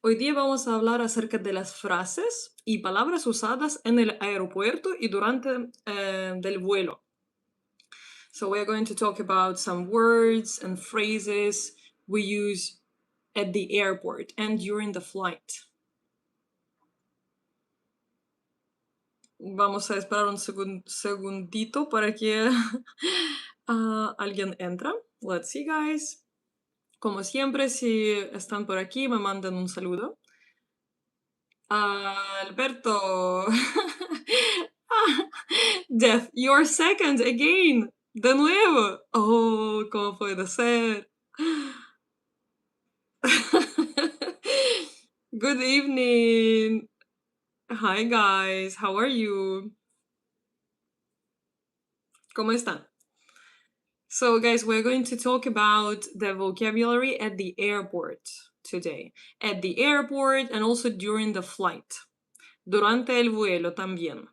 Hoy día vamos a hablar acerca de las frases y palabras usadas en el aeropuerto y durante del vuelo. So we're going to talk about some words and phrases we use at the airport and during the flight. Vamos a esperar un segundito para que alguien entra. Let's see, guys. Como siempre, si están por aquí, me mandan un saludo. Alberto. Jeff, you're second again. De nuevo. Oh, ¿cómo puede ser? Good evening. Hi, guys. How are you? ¿Cómo están? So, guys, we're going to talk about the vocabulary at the airport today. At the airport and also during the flight. Durante el vuelo también.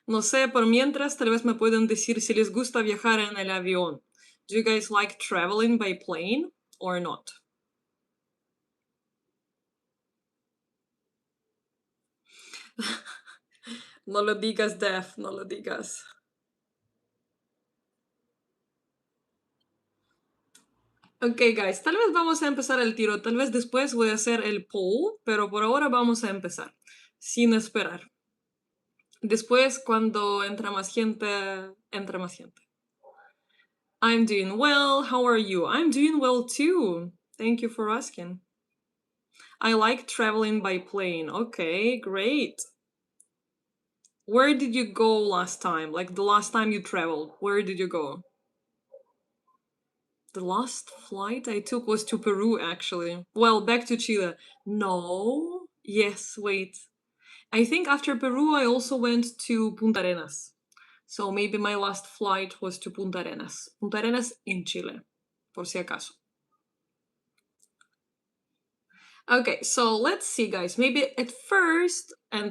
No sé, por mientras tal vez me pueden decir si les gusta viajar en el avión. Do you guys like traveling by plane or not? No lo digas, Def, no lo digas. Ok, guys, tal vez vamos a empezar el tiro, tal vez después voy a hacer el poll, pero por ahora vamos a empezar, sin esperar. Después, cuando entra más gente, entra más gente. I'm doing well, how are you? I'm doing well too. Thank you for asking. I like traveling by plane. Okay, great. Where did you go last time? Like the last time you traveled, where did you go? The last flight I took was to Peru, actually. Well, back to Chile. No. Yes, wait. I think after Peru, I also went to Punta Arenas. So maybe my last flight was to Punta Arenas. Punta Arenas in Chile, por si acaso. Okay, so let's see, guys. Maybe at first, en el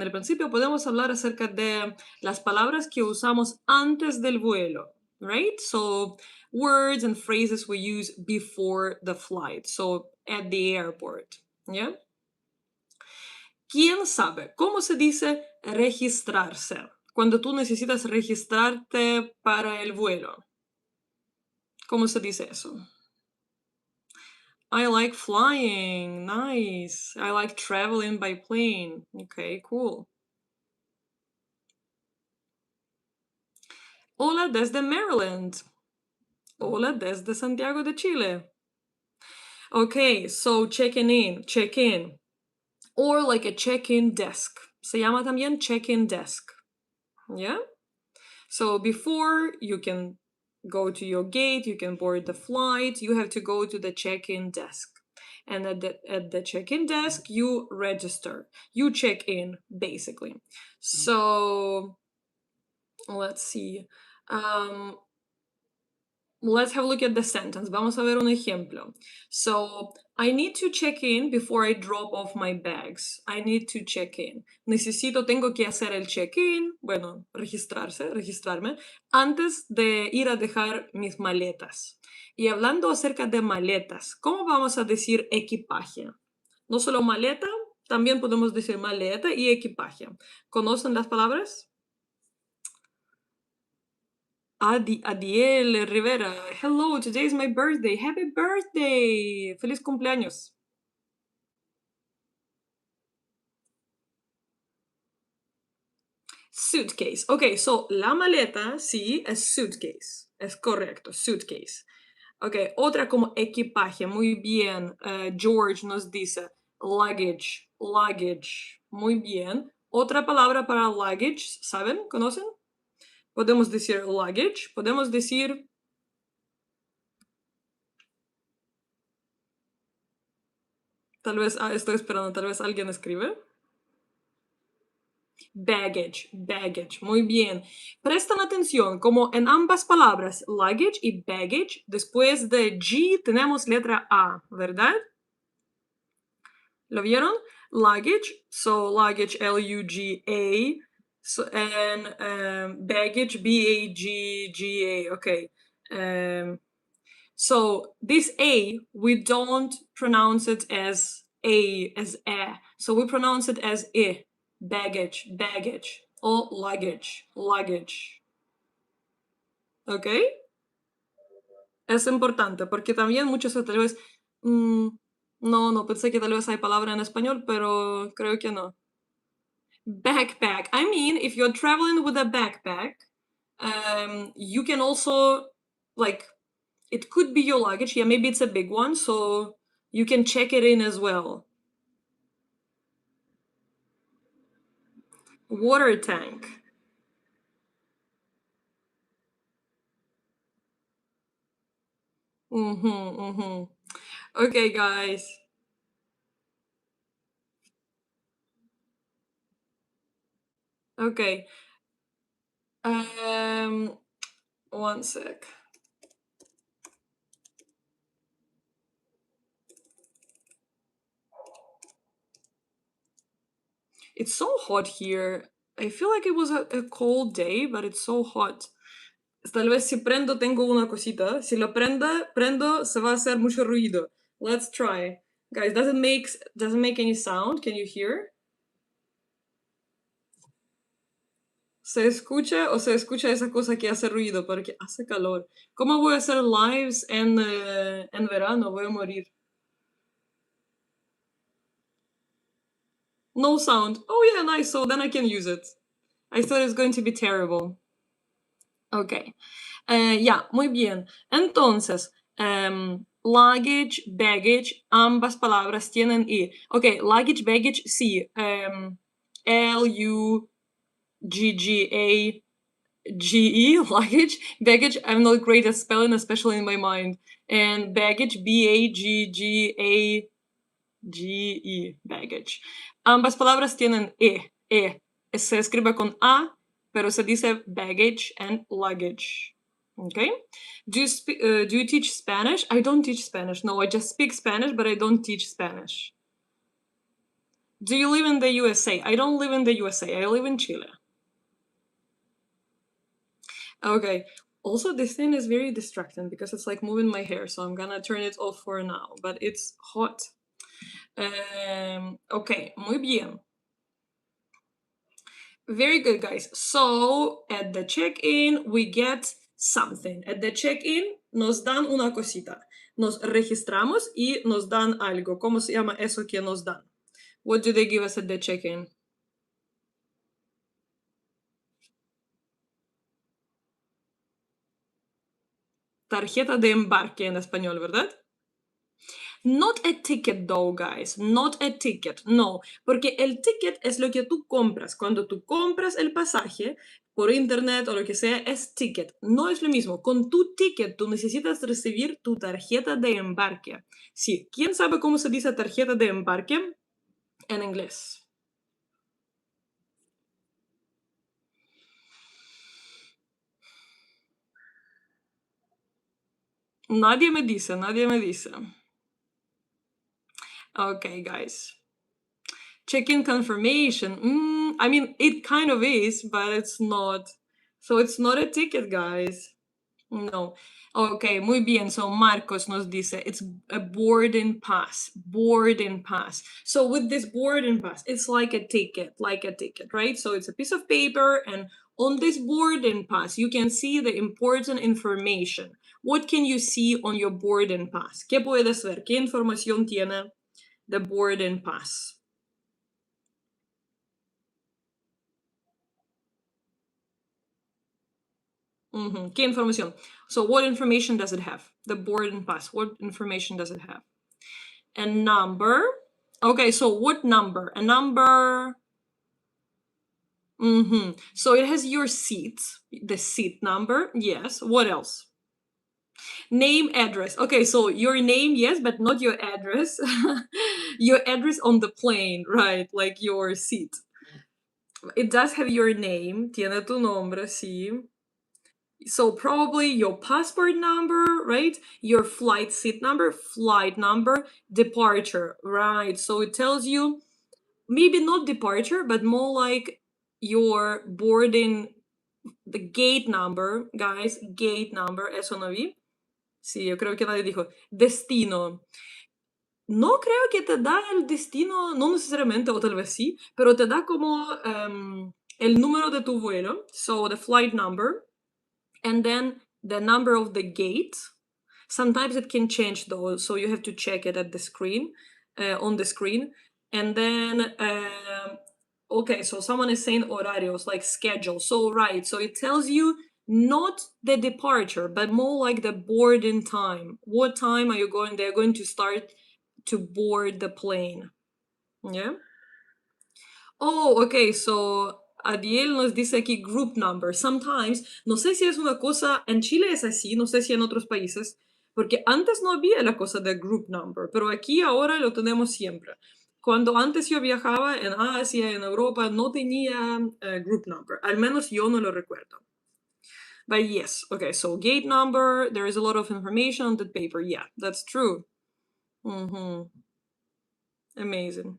principio podemos hablar acerca de las palabras que usamos antes del vuelo, right? So words and phrases we use before the flight, so at the airport, yeah? ¿Quién sabe cómo se dice registrarse? Cuando tú necesitas registrarte para el vuelo. ¿Cómo se dice eso? I like flying. Nice. I like traveling by plane. Okay, cool. Hola desde Maryland. Hola desde Santiago de Chile. Okay, so checking in, check-in. Or like a check-in desk. Se llama también check-in desk. Yeah? So before you can go to your gate, you can board the flight, you have to go to the check-in desk. And at the check-in desk, you register. You check in, basically. So let's see. Let's have a look at the sentence. Vamos a ver un ejemplo. So, I need to check in before I drop off my bags. I need to check in. Tengo que hacer el check-in, bueno, registrarme, antes de ir a dejar mis maletas. Y hablando acerca de maletas, ¿cómo vamos a decir equipaje? No solo maleta, también podemos decir maleta y equipaje. ¿Conocen las palabras? Adiel Rivera, hello, today is my birthday. Happy birthday! Feliz cumpleaños. Suitcase. Okay, so la maleta, sí, es suitcase. Es correcto, suitcase. Okay, otra como equipaje. Muy bien. George nos dice luggage, luggage. Muy bien. Otra palabra para luggage, ¿saben? ¿Conocen? Podemos decir luggage, podemos decir tal vez, estoy esperando, tal vez alguien escribe. Baggage, baggage, muy bien. Prestan atención, como en ambas palabras, luggage y baggage, después de G tenemos letra A, ¿verdad? ¿Lo vieron? Luggage, so luggage, L-U-G-A, so, and baggage, B-A-G-G-A, okay. So this A, we don't pronounce it as A, as E. So we pronounce it as I. Baggage, baggage. Or luggage, luggage. ¿Ok? Es importante porque también muchos tal vez... no, pensé que tal vez hay palabra en español, pero creo que no. Backpack. I mean, if you're traveling with a backpack, you can also, like, it could be your luggage. Yeah, maybe it's a big one, so you can check it in as well. Water tank. Okay, guys. Okay. One sec. It's so hot here. I feel like it was a cold day, but it's so hot. Tal vez si prendo tengo una cosita. Si lo prendo, se va a hacer mucho ruido. Let's try. Guys, doesn't make any sound. Can you hear? ¿Se escucha o se escucha esa cosa que hace ruido? Porque hace calor. ¿Cómo voy a hacer lives en verano? Voy a morir. No sound. Oh yeah, nice. So then I can use it. I thought it was going to be terrible. Ok. Ya, muy bien. Entonces, luggage, baggage, ambas palabras tienen I. Ok, luggage, baggage, sí. Luggage, luggage. Baggage, I'm not great at spelling, especially in my mind. And baggage, baggage. Baggage. Ambas palabras tienen E. Se escribe con A, pero se dice baggage and luggage. Okay? Do you teach Spanish? I don't teach Spanish. No, I just speak Spanish, but I don't teach Spanish. Do you live in the USA? I don't live in the USA. I live in Chile. Okay. Also, this thing is very distracting because it's like moving my hair, so I'm gonna turn it off for now, but it's hot. Okay, muy bien. Very good, guys. So, at the check-in, we get something. At the check-in, nos dan una cosita. Nos registramos y nos dan algo. ¿Cómo se llama eso que nos dan? What do they give us at the check-in? Tarjeta de embarque en español, ¿verdad? Not a ticket though, guys. Not a ticket. No, porque el ticket es lo que tú compras. Cuando tú compras el pasaje por internet o lo que sea, es ticket. No es lo mismo. Con tu ticket tú necesitas recibir tu tarjeta de embarque. Sí, ¿quién sabe cómo se dice tarjeta de embarque en inglés? Nadie me dice. Okay, guys. Check-in confirmation. I mean, it kind of is, but it's not. So it's not a ticket, guys. No. Okay, muy bien. So Marcos nos dice it's a boarding pass. Boarding pass. So with this boarding pass, it's like a ticket, right? So it's a piece of paper, and on this boarding pass, you can see the important information. What can you see on your boarding pass? ¿Qué puedes ver? ¿Qué información tiene the boarding pass? ¿Qué información? So what information does it have? The boarding pass. What information does it have? A number. Okay, so what number? A number. So it has your seat, the seat number. Yes. What else? Name, address. Okay, so your name, yes, but not your address. Your address on the plane, right? Like your seat. It does have your name. Tiene tu nombre, sí. So probably your passport number, right? Your flight seat number, departure, right? So it tells you maybe not departure, but more like your boarding, the gate number, guys, gate number, eso no vi. Sí, yo creo que nadie dijo destino. No creo que te da el destino, no necesariamente, o tal vez sí, pero te da como el número de tu vuelo, so the flight number, and then the number of the gate. Sometimes it can change though, so you have to check it at the screen, on the screen. And then, okay, so someone is saying horarios, like schedule. So, right, so it tells you not the departure, but more like the boarding time. What time are you going? They're going to start to board the plane. Yeah? Oh, okay, so Adiel nos dice aquí group number. Sometimes, no sé si es una cosa, en Chile es así, no sé si en otros países, porque antes no había la cosa de group number, pero aquí ahora lo tenemos siempre. Cuando antes yo viajaba en Asia, en Europa, no tenía group number, al menos yo no lo recuerdo. But yes, okay, so gate number, there is a lot of information on that paper. Yeah, that's true. Amazing.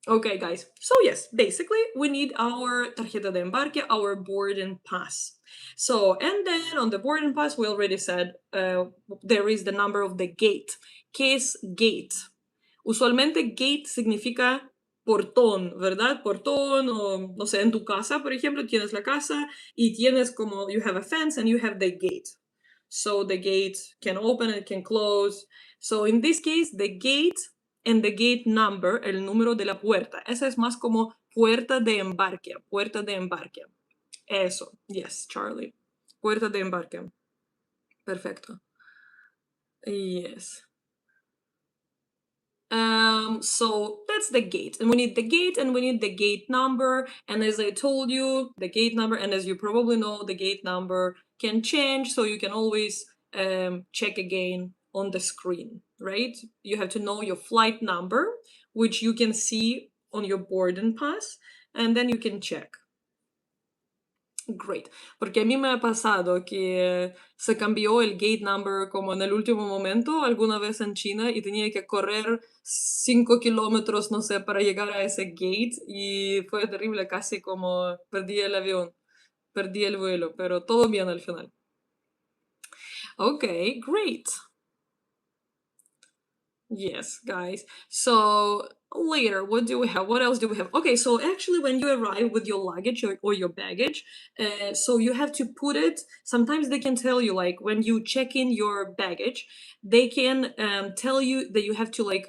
Okay, guys. So yes, basically we need our tarjeta de embarque, our boarding pass. So, and then on the boarding pass, we already said there is the number of the gate. ¿Qué es gate? Usualmente gate significa portón, ¿verdad? Portón o, no sé, en tu casa, por ejemplo, tienes la casa y tienes como, you have a fence and you have the gate. So the gate can open and can close. So in this case, the gate and the gate number, el número de la puerta. Esa es más como puerta de embarque, puerta de embarque. Eso, yes, Charlie. Puerta de embarque. Perfecto. Yes. So that's the gate, and we need the gate and we need the gate number. And as I told you, the gate number, and as you probably know, the gate number can change, so you can always check again on the screen, right? You have to know your flight number, which you can see on your boarding pass, and then you can check. Great, porque a mí me ha pasado que se cambió el gate number como en el último momento, alguna vez en China, y tenía que correr 5 kilómetros, no sé, para llegar a ese gate, y fue terrible, casi como perdí el avión, perdí el vuelo, pero todo bien al final. Okay, great. Yes, guys. So later, what do we have? What else do we have? Okay, so actually, when you arrive with your luggage or your baggage, so you have to put it. Sometimes they can tell you, like when you check in your baggage, they can tell you that you have to like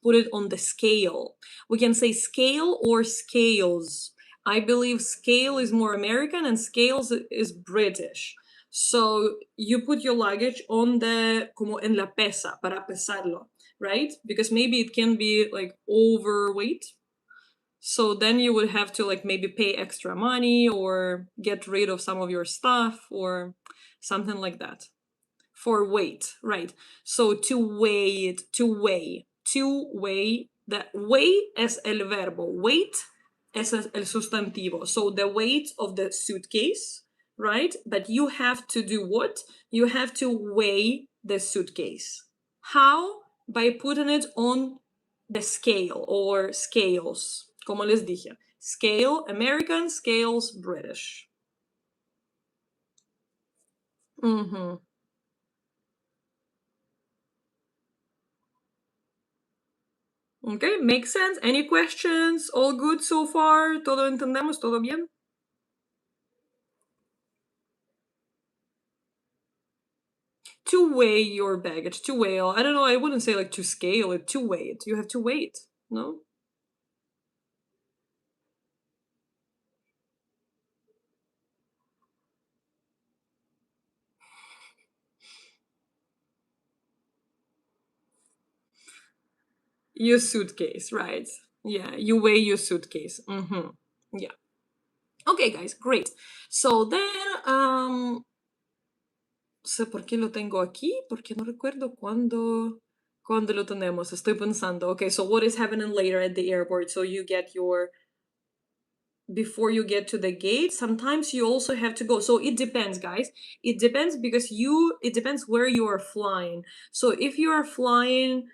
put it on the scale. We can say scale or scales. I believe scale is more American and scales is British. So you put your luggage on the como en la pesa para pesarlo, right? Because maybe it can be like overweight. So then you would have to like maybe pay extra money or get rid of some of your stuff or something like that. For weight, right? So to weigh it, to weigh, the weigh es el verbo, weight es el sustantivo. So the weight of the suitcase, right? But you have to do what? You have to weigh the suitcase. How? By putting it on the scale or scales, como les dije. Scale American, scales British. Okay, makes sense. Any questions? All good so far? ¿Todo entendemos? ¿Todo bien? To weigh your baggage, to weigh. I don't know, I wouldn't say like to scale it, to weigh it. You have to weigh it, no? Your suitcase, right? Yeah, you weigh your suitcase. Yeah. Okay, guys, great. So then, sé por qué lo tengo aquí, porque no recuerdo cuándo lo tenemos. Estoy pensando. Okay, so what is happening later at the airport? So you get your before you get to the gate, sometimes you also have to go. So it depends, guys. It depends because it depends where you are flying. So if you are flying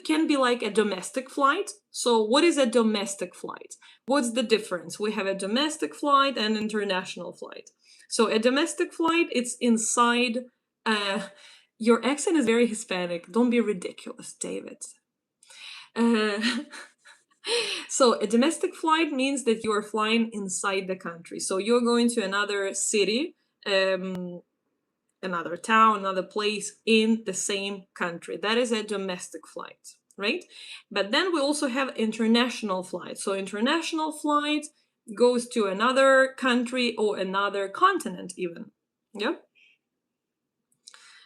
can be like a domestic flight. So what is a domestic flight? What's the difference? We have a domestic flight and international flight. So a domestic flight, it's inside Your accent is very Hispanic. Don't be ridiculous, David. Uh, so a domestic flight means that you are flying inside the country. So you're going to another city, another town, another place in the same country. That is a domestic flight, right? But then we also have international flights. So international flight goes to another country or another continent even. Yeah.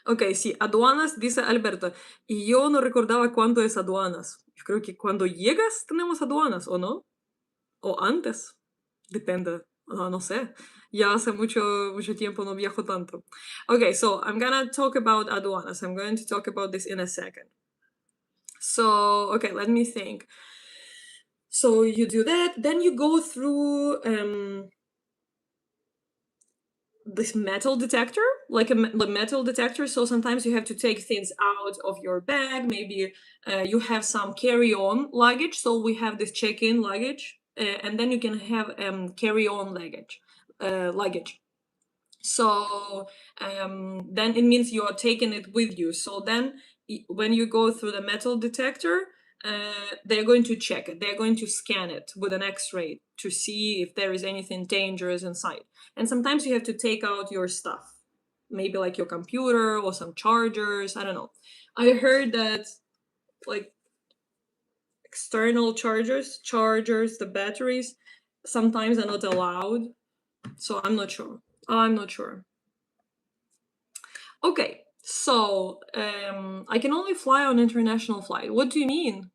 Ok, sí, aduanas, dice Alberto. Y yo no recordaba cuándo es aduanas. Yo creo que cuando llegas tenemos aduanas, ¿o no? O antes. Depende. No sé. Ya hace mucho tiempo no viajo tanto. Okay, so I'm gonna talk about aduanas. I'm going to talk about this in a second. So, okay, let me think. So you do that, then you go through this metal detector, like a metal detector. So sometimes you have to take things out of your bag. Maybe you have some carry-on luggage. So we have this check-in luggage, and then you can have carry-on luggage. So then it means you are taking it with you. So then when you go through the metal detector, they're going to check it. They're going to scan it with an X-ray to see if there is anything dangerous inside. And sometimes you have to take out your stuff, maybe like your computer or some chargers. I don't know. I heard that like external chargers, the batteries, sometimes are not allowed. So I'm not sure. Okay, so I can only fly on international flight. What do you mean?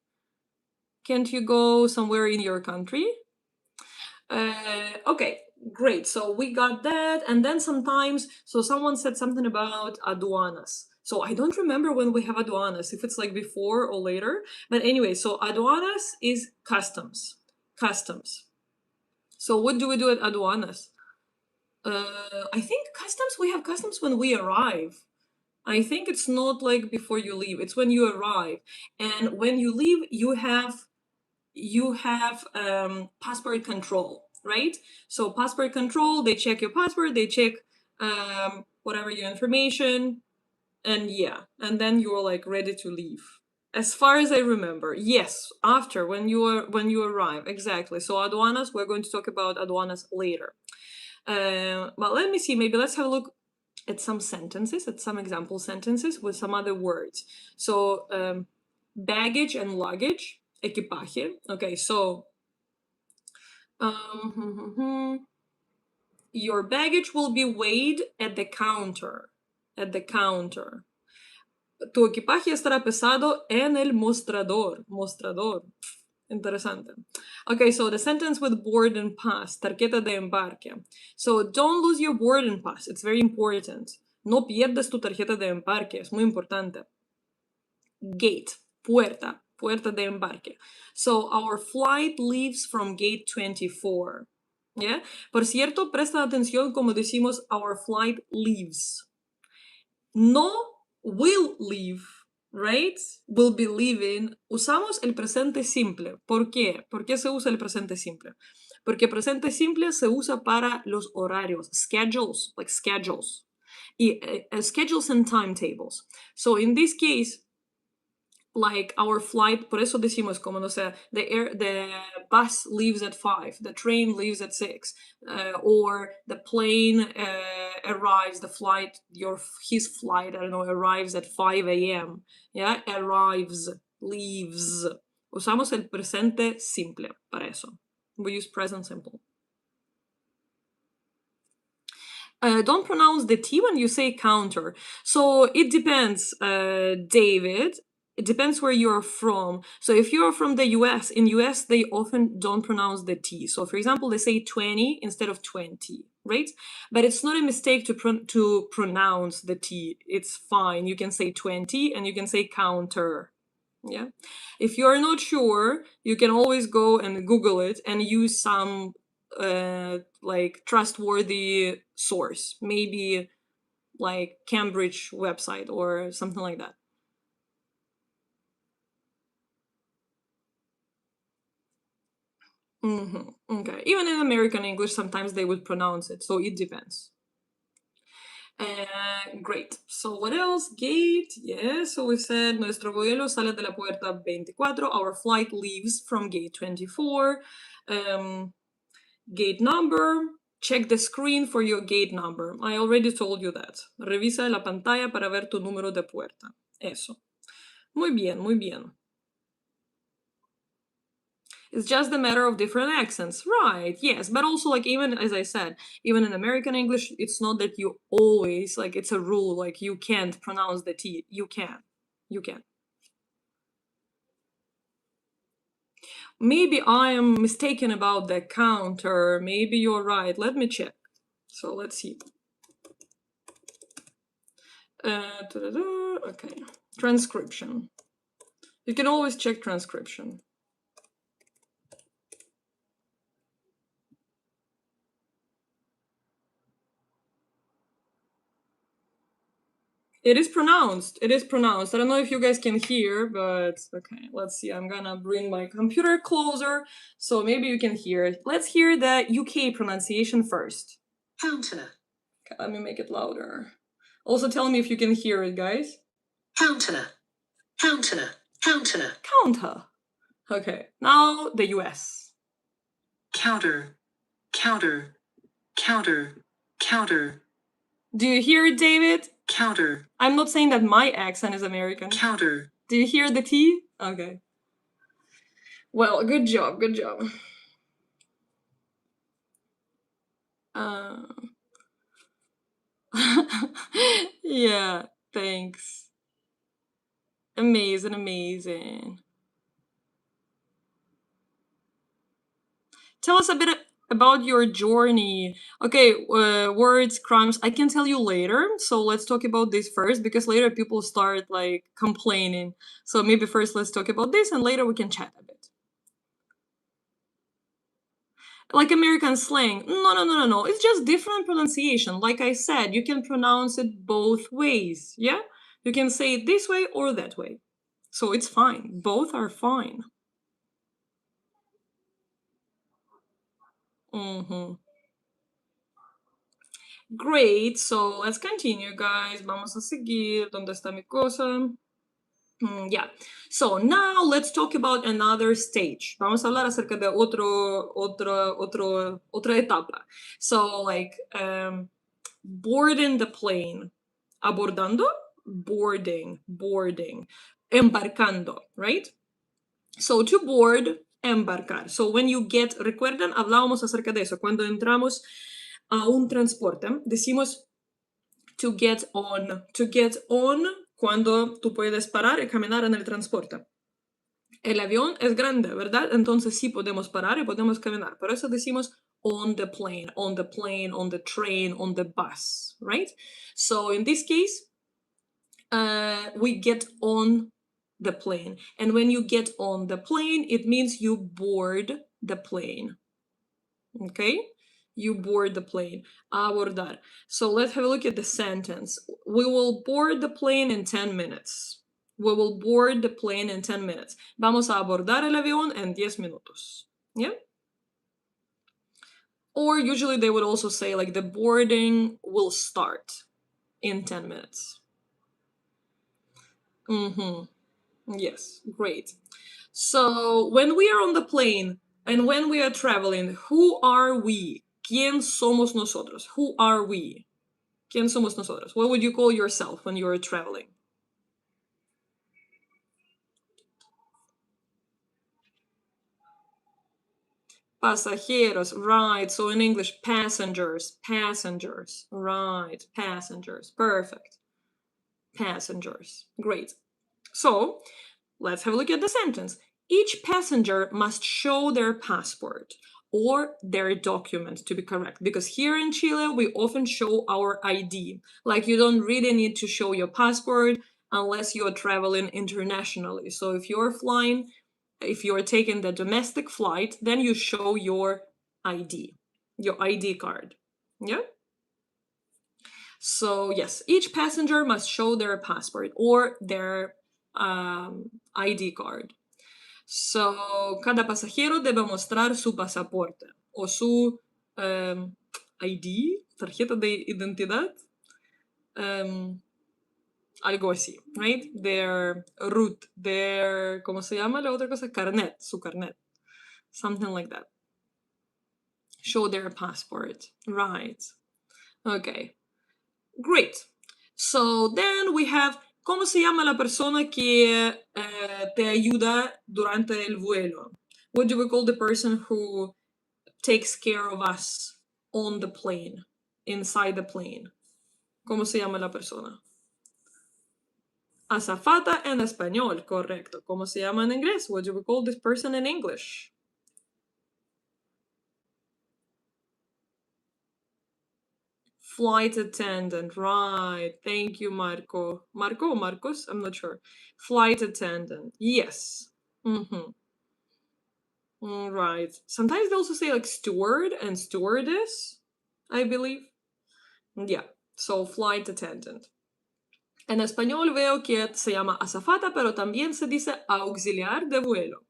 Can't you go somewhere in your country? Okay, great. So we got that, and then sometimes, so someone said something about aduanas. So I don't remember when we have aduanas, if it's like before or later. But anyway, so aduanas is customs. Customs. So what do we do at aduanas? I think customs, we have customs when we arrive. I think it's not like before you leave, it's when you arrive. And when you leave, you have passport control, right? So passport control, they check your passport, they check whatever your information, and yeah, and then you're like ready to leave. As far as I remember, yes, after when you arrive, exactly. So aduanas, we're going to talk about aduanas later. But let me see, maybe let's have a look at some sentences, at some example sentences with some other words. So baggage and luggage, equipaje. Okay, so your baggage will be weighed at the counter. At the counter. Tu equipaje estará pesado en el mostrador. Mostrador. Interesante. Okay, so the sentence with boarding pass, tarjeta de embarque. So don't lose your boarding pass. It's very important. No pierdas tu tarjeta de embarque. Es muy importante. Gate, puerta, puerta de embarque. So our flight leaves from gate 24. Yeah? Por cierto, presta atención como decimos our flight leaves. No will leave, right? Will be leaving. Usamos el presente simple. ¿Por qué? ¿Por qué se usa el presente simple? Porque presente simple se usa para los horarios, schedules, like schedules. Y, schedules and timetables. So in this case, like our flight, por eso decimos como, no sé, the bus leaves at 5, the train leaves at 6, or the plane arrives, his flight, I don't know, arrives at 5 a.m. Yeah, arrives, leaves. Usamos el presente simple para eso. We use present simple. Don't pronounce the T when you say counter. So it depends, David. It depends where you're from. So if you're from the US, in US, they often don't pronounce the T. So for example, they say 20 instead of 20, right? But it's not a mistake to pronounce the T. It's fine. You can say 20 and you can say counter. Yeah. If you're not sure, you can always go and Google it and use some like trustworthy source, maybe like Cambridge website or something like that. Okay, even in American English sometimes they would pronounce it, so it depends. Great. So what else? Gate. Yeah, so we said nuestro vuelo sale de la puerta 24. Our flight leaves from gate 24. Gate number. Check the screen for your gate number. I already told you that. Revisa la pantalla para ver tu número de puerta. Eso. Muy bien, muy bien. It's just a matter of different accents. Right, yes. But also, like, even as I said, even in American English, it's not that you always, like, it's a rule, like, you can't pronounce the T. You can. You can. Maybe I am mistaken about the counter. Maybe you're right. Let me check. So let's see. Okay. Transcription. You can always check transcription. It is pronounced. It is pronounced. I don't know if you guys can hear, but okay, let's see. I'm gonna bring my computer closer so maybe you can hear it. Let's hear the UK pronunciation first. Counter. Okay, let me make it louder. Also tell me if you can hear it, guys. Counter. Counter. Counter. Counter. Okay, now the US. Counter. Counter. Counter. Counter. Do you hear it, David? Counter. I'm not saying that my accent is American. Counter. Do you hear the T? Okay. Well, good job, good job. Yeah, thanks. Amazing, amazing. Tell us a bit about your journey. Okay, words, crimes, I can tell you later. So let's talk about this first because later people start like complaining. So maybe first let's talk about this and later we can chat a bit. Like American slang. No. It's just different pronunciation. Like I said, you can pronounce it both ways. Yeah? You can say it this way or that way. So it's fine. Both are fine. Great. So let's continue, guys. Vamos a seguir. ¿Dónde está mi cosa? Yeah. So now let's talk about another stage. Vamos a hablar acerca de otra etapa. So like boarding the plane. Abordando, boarding. Embarcando, right? So to board, embarcar. So when you get, recuerdan, hablábamos acerca de eso. Cuando entramos a un transporte, decimos to get on. To get on cuando tú puedes parar y caminar en el transporte. El avión es grande, ¿verdad? Entonces sí podemos parar y podemos caminar. Por eso decimos on the plane, on the train, on the bus, right? So in this case, we get on the plane. And when you get on the plane, it means you board the plane. Okay? You board the plane. Abordar. So let's have a look at the sentence. We will board the plane in 10 minutes. We will board the plane in 10 minutes. Vamos a abordar el avión en 10 minutos. Yeah? Or usually they would also say like the boarding will start in 10 minutes. Yes, great. So when we are on the plane and when we are traveling, who are we? ¿Quién somos nosotros? Who are we? ¿Quién somos nosotros? What would you call yourself when you are traveling? Pasajeros, right. So in English, passengers. Right, passengers. Perfect. Passengers. Great. So let's have a look at the sentence. Each passenger must show their passport or their document, to be correct, because here in Chile, we often show our ID. Like you don't really need to show your passport unless you're traveling internationally. So if you're flying, if you're taking the domestic flight, then you show your ID card. Yeah? So yes, each passenger must show their passport or their ID card. So cada pasajero debe mostrar su pasaporte o su ID, tarjeta de identidad. algo así, right? Their route, their, ¿cómo se llama la otra cosa? Carnet, su carnet. Something like that. Show their passport, right? Okay, great. So then we have, ¿cómo se llama la persona que te ayuda durante el vuelo? What do we call the person who takes care of us on the plane, inside the plane? ¿Cómo se llama la persona? Azafata en español, correcto. ¿Cómo se llama en inglés? What do we call this person in English? Flight attendant, right. Thank you, Marco. Marco or Marcos? I'm not sure. Flight attendant, yes. Right. Sometimes they also say like steward and stewardess, I believe. Yeah, so flight attendant. En español veo que se llama azafata, pero también se dice auxiliar de vuelo.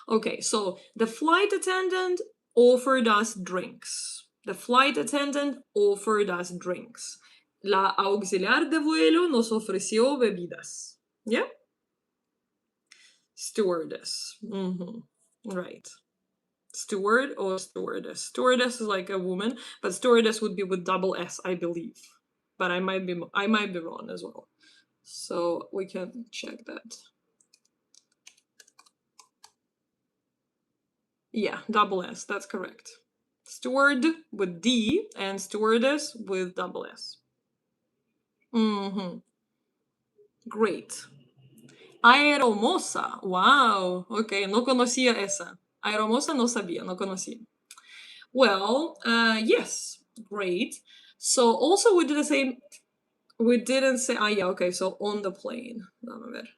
Okay, so the flight attendant offered us drinks. The flight attendant offered us drinks. La auxiliar de vuelo nos ofreció bebidas. Yeah? Stewardess. Right. Steward or stewardess? Stewardess is like a woman, but stewardess would be with double S, I believe. But I might be wrong as well. So we can check that. Yeah, double S, that's correct. Steward with D and stewardess with double S. Great. Aeromoza. Wow. Okay, no conocía esa. Aeromoza no sabía, no conocía. Well, yes, great. So also we didn't say, yeah, okay, so on the plane. Vamos a ver.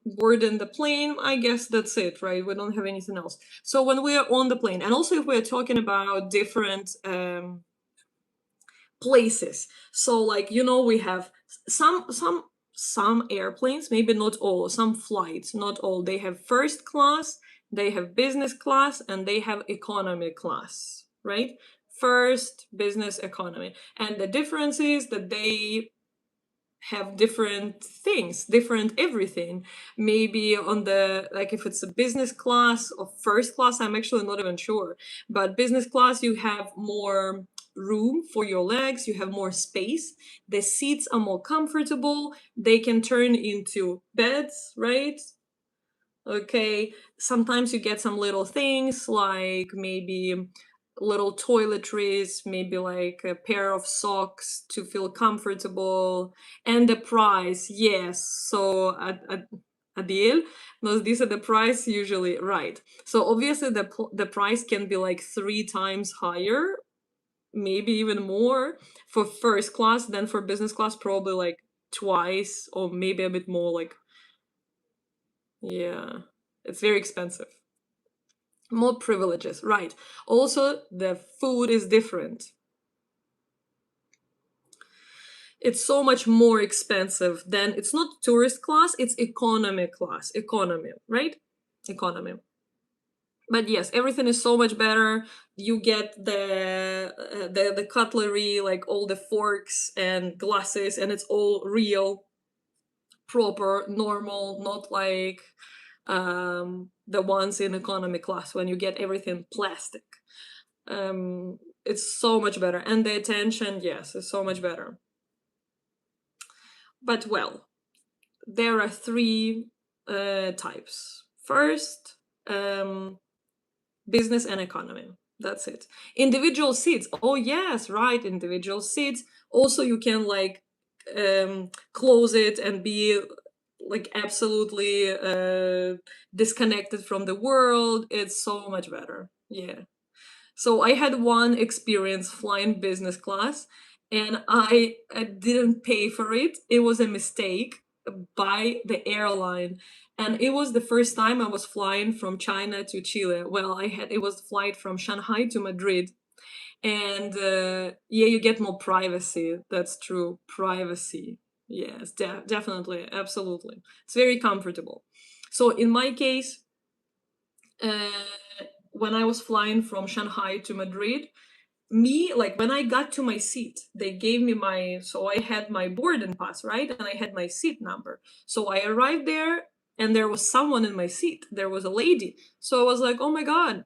Board in the plane, I guess that's it, right? We don't have anything else. So when we are on the plane, and also if we're talking about different places, so like, you know, we have some airplanes, maybe not all, some flights, not all, they have first class, they have business class, and they have economy class, right? First, business, economy. And the difference is that they have different things, different everything. Maybe on the, like if it's a business class or first class, I'm actually not even sure. But business class, you have more room for your legs, you have more space, the seats are more comfortable, they can turn into beds, right? Okay, sometimes you get some little things like maybe little toiletries, maybe like a pair of socks to feel comfortable, and the price, yes. So Adil nos dice the price usually, right. So obviously the price can be like 3 times higher, maybe even more for first class than for business class, probably like twice or maybe a bit more, like, yeah, it's very expensive. More privileges, right. Also, the food is different. It's so much more expensive than, it's not tourist class, it's economy class, economy, right? Economy. But yes, everything is so much better. You get the cutlery, like all the forks and glasses, and it's all real, proper, normal, not like the ones in economy class when you get everything plastic. It's so much better, and the attention, yes, is so much better. But well, there are 3 types. First, business and economy. That's it. Individual seats. Oh yes, right, individual seats. Also, you can like close it and be like absolutely disconnected from the world. It's so much better. Yeah. So I had one experience flying business class, and I didn't pay for it. It was a mistake by the airline, and it was the first time I was flying from China to Chile. Well, it was a flight from Shanghai to Madrid, and yeah, you get more privacy. That's true, privacy. Yes, definitely, absolutely. It's very comfortable. So in my case, when I was flying from Shanghai to Madrid, me, like when I got to my seat, they gave me so I had my boarding pass, right? And I had my seat number. So I arrived there and there was someone in my seat. There was a lady. So I was like, oh my God,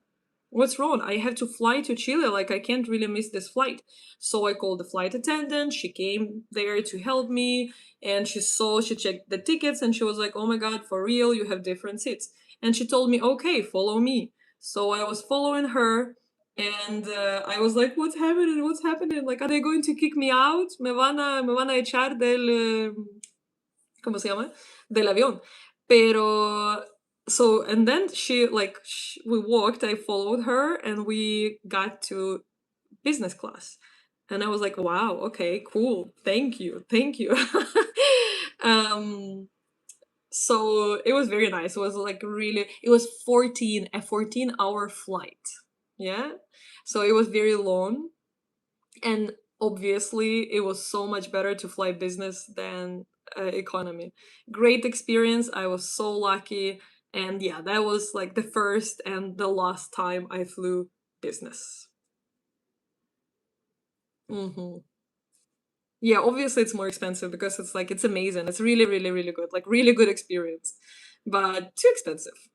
what's wrong? I have to fly to Chile. Like, I can't really miss this flight. So I called the flight attendant. She came there to help me. And she checked the tickets and she was like, oh my God, for real, you have different seats. And she told me, okay, follow me. So I was following her. And I was like, what's happening? What's happening? Like, are they going to kick me out? Me van a echar ¿cómo se llama? Del avión. Pero, so, and then we walked, I followed her, and we got to business class. And I was like, wow, okay, cool. Thank you. So it was very nice. It was like it was a 14-hour flight. Yeah. So it was very long. And obviously, it was so much better to fly business than economy. Great experience. I was so lucky. And yeah, that was like the first and the last time I flew business. Hmm. Yeah, obviously it's more expensive because it's amazing. It's really, really, really good. Like, really good experience. But too expensive.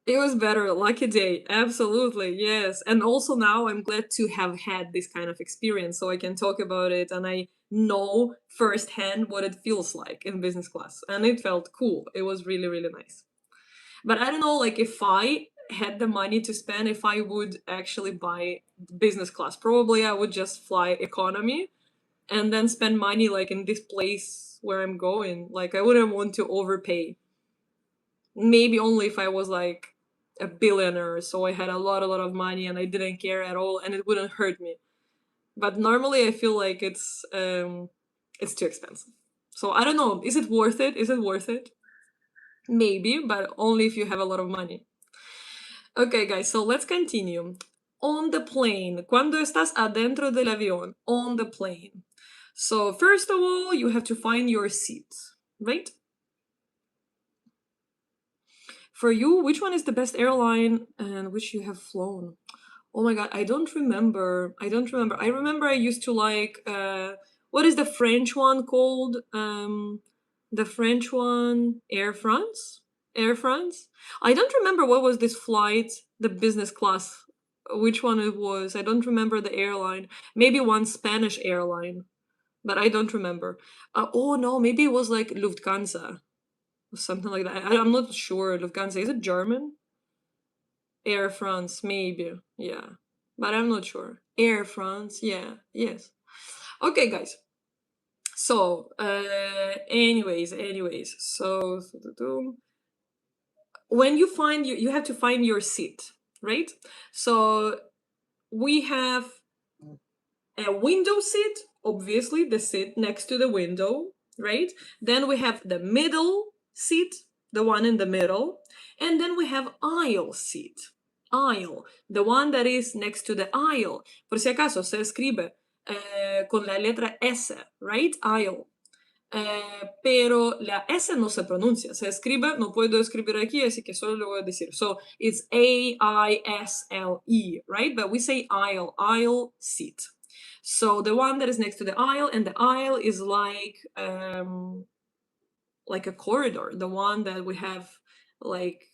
It was better. Lucky day. Absolutely. Yes. And also now I'm glad to have had this kind of experience so I can talk about it and I know firsthand what it feels like in business class. And it felt cool. It was really, really nice. But I don't know, like, if I had the money to spend, if I would actually buy business class, probably I would just fly economy and then spend money like in this place where I'm going. Like, I wouldn't want to overpay. Maybe only if I was like a billionaire, so I had a lot of money and I didn't care at all and it wouldn't hurt me. But normally I feel like it's too expensive. So I don't know, is it worth it? Is it worth it? Maybe, but only if you have a lot of money. Okay, guys, so let's continue. On the plane. Cuando estás adentro del avión. On the plane. So first of all, you have to find your seat, right? For you, which one is the best airline and which you have flown? Oh my God, I don't remember. I remember I used to like what is the French one called? The French one, Air France? Air France? I don't remember what was this flight, the business class, which one it was. I don't remember the airline. Maybe one Spanish airline, but I don't remember. Oh no, maybe it was like Lufthansa or something like that. I'm not sure. Lufthansa, is it German? Air France, maybe. Yeah. But I'm not sure. Air France, yeah. Yes. Okay, guys. So, anyways. So, when you find you have to find your seat, right? So, we have a window seat, obviously the seat next to the window, right? Then we have the middle seat, the one in the middle, and then we have aisle seat. Aisle, the one that is next to the aisle. Por si acaso se escribe con la letra S, right? Aisle. Pero la S no se pronuncia, se escribe, no puedo escribir aquí, así que solo lo voy a decir. So it's A-I-S-L-E, right? But we say aisle, aisle seat. So the one that is next to the aisle, and the aisle is like a corridor, the one that we have like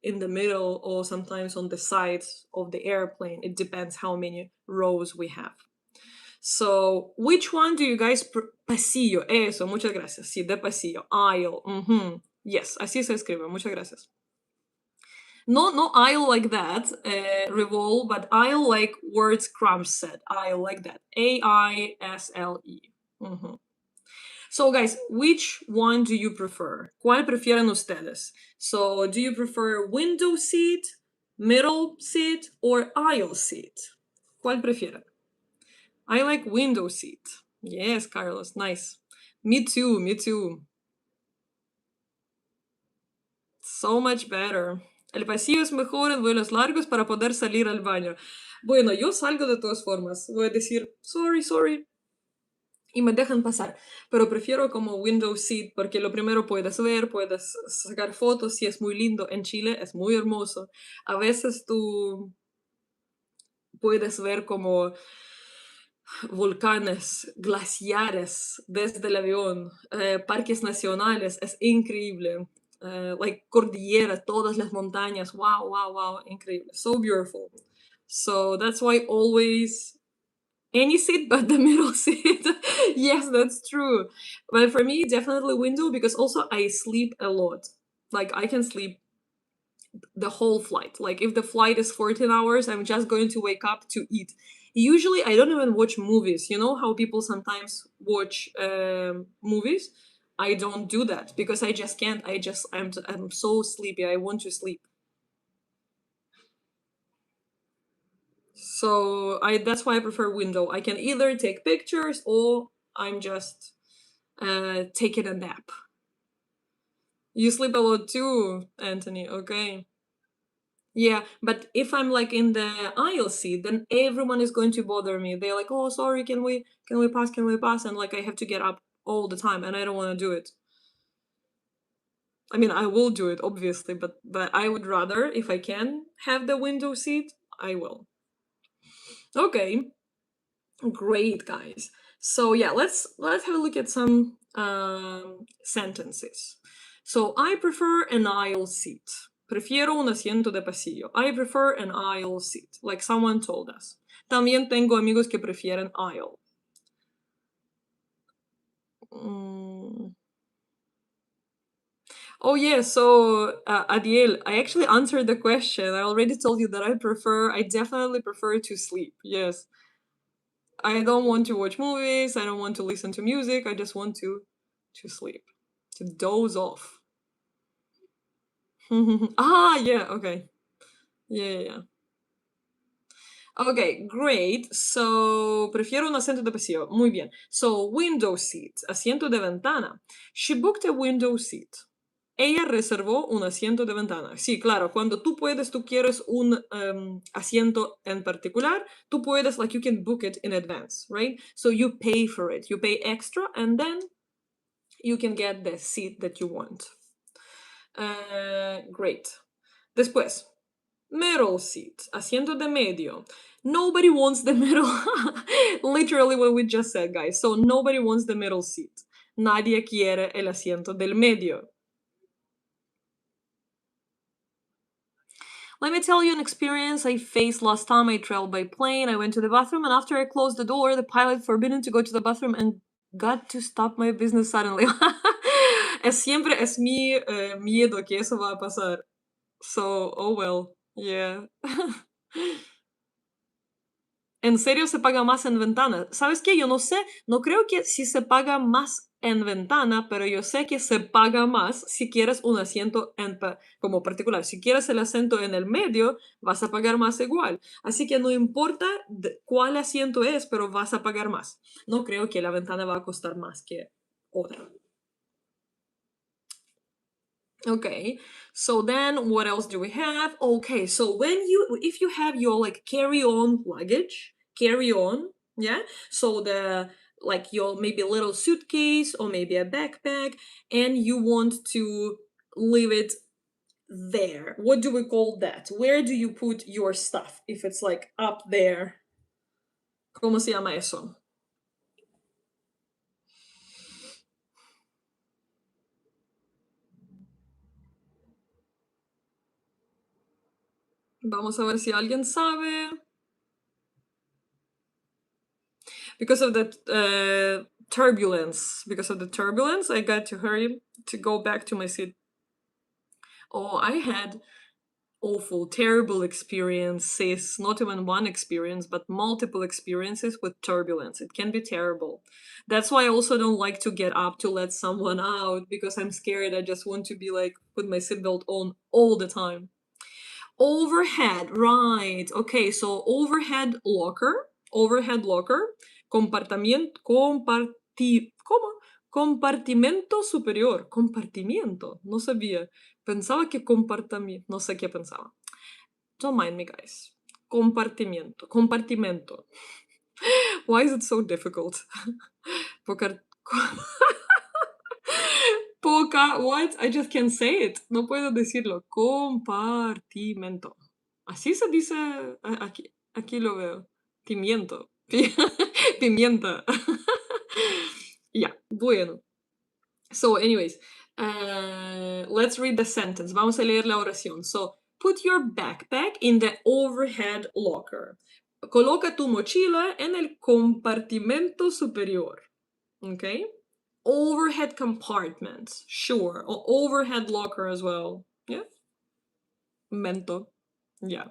in the middle or sometimes on the sides of the airplane. It depends how many rows we have. So, which one do you guys pasillo? Eso, muchas gracias. Sí, de pasillo. Aisle. Yes, así se escribe. Muchas gracias. No aisle like that, revolve, but aisle like words Crumbs said. Aisle like that. A-I-S-L-E. So, guys, which one do you prefer? ¿Cuál prefieren ustedes? So, do you prefer window seat, middle seat, or aisle seat? ¿Cuál prefieren? I like window seat. Yes, Carlos, nice. Me too. So much better. El pasillo es mejor en vuelos largos para poder salir al baño. Bueno, yo salgo de todas formas. Voy a decir, sorry. Y me dejan pasar. Pero prefiero como window seat porque lo primero puedes ver, puedes sacar fotos. Si es muy lindo. En Chile es muy hermoso. A veces tú puedes ver como volcanes, glaciares desde el avión, parques nacionales, es increíble. Like cordillera, todas las montañas, wow, wow, wow, increíble, so beautiful. So that's why always any seat but the middle seat. Yes, that's true. But for me, definitely window because also I sleep a lot. Like I can sleep the whole flight. Like if the flight is 14 hours, I'm just going to wake up to eat. Usually, I don't even watch movies. You know how people sometimes watch movies? I don't do that because I just can't. I'm so sleepy. I want to sleep. So that's why I prefer window. I can either take pictures or I'm just taking a nap. You sleep a lot too, Anthony. Okay. Yeah, but if I'm like in the aisle seat, then everyone is going to bother me. They're like, "Oh, sorry, can we pass? Can we pass?" And like I have to get up all the time, and I don't want to do it. I mean, I will do it obviously, but I would rather, if I can have the window seat, I will. Okay, great, guys. So yeah, let's have a look at some sentences. So I prefer an aisle seat. Prefiero un asiento de pasillo. I prefer an aisle seat, like someone told us. También tengo amigos que prefieren aisle. Mm. Oh yeah, so Adiel, I actually answered the question. I already told you that I definitely prefer to sleep. Yes. I don't want to watch movies, I don't want to listen to music, I just want to sleep. To doze off. Yeah, okay. Yeah. Okay, great. So, prefiero un asiento de pasillo. Muy bien. So, window seat, asiento de ventana. She booked a window seat. Ella reservó un asiento de ventana. Sí, claro, cuando tú quieres un asiento en particular, tú puedes, like, you can book it in advance, right? So you pay for it. You pay extra and then you can get the seat that you want. Great. Después, middle seat, asiento de medio. Nobody wants the middle. Literally what we just said, guys. So nobody wants the middle seat. Nadie quiere el asiento del medio. Let me tell you an experience I faced last time I traveled by plane. I went to the bathroom, and after I closed the door, the pilot forbidden to go to the bathroom and got to stop my business suddenly. Siempre es mi miedo que eso va a pasar. So, oh well, yeah. ¿En serio se paga más en ventana? ¿Sabes qué? Yo no sé, no creo que si se paga más en ventana, pero yo sé que se paga más si quieres un asiento como particular. Si quieres el asiento en el medio, vas a pagar más igual. Así que no importa cuál asiento es, pero vas a pagar más. No creo que la ventana va a costar más que otra. Okay, so then what else do we have? Okay, so if you have your like carry-on luggage, carry-on, yeah, so like your maybe little suitcase or maybe a backpack, and you want to leave it there. What do we call that? Where do you put your stuff if it's like up there? ¿Cómo se llama eso? Vamos a ver si alguien sabe. Because of the turbulence, I got to hurry to go back to my seat. Oh, I had awful, terrible experiences, not even one experience, but multiple experiences with turbulence. It can be terrible. That's why I also don't like to get up to let someone out because I'm scared. I just want to be like, put my seatbelt on all the time. Overhead, right. Okay, so overhead locker, compartimento superior, compartimiento, no sabía. Pensaba que compartimiento, no sé qué pensaba. Don't mind me, guys. Compartimento. Why is it so difficult? What? I just can't say it. No puedo decirlo. Compartimento. Así se dice aquí. Aquí lo veo. Pimiento. Pimienta. Yeah, bueno. So, anyways, let's read the sentence. Vamos a leer la oración. So, put your backpack in the overhead locker. Coloca tu mochila en el compartimento superior. Okay? Overhead compartment. Sure. Or overhead locker as well. Yeah? Mento. Yeah.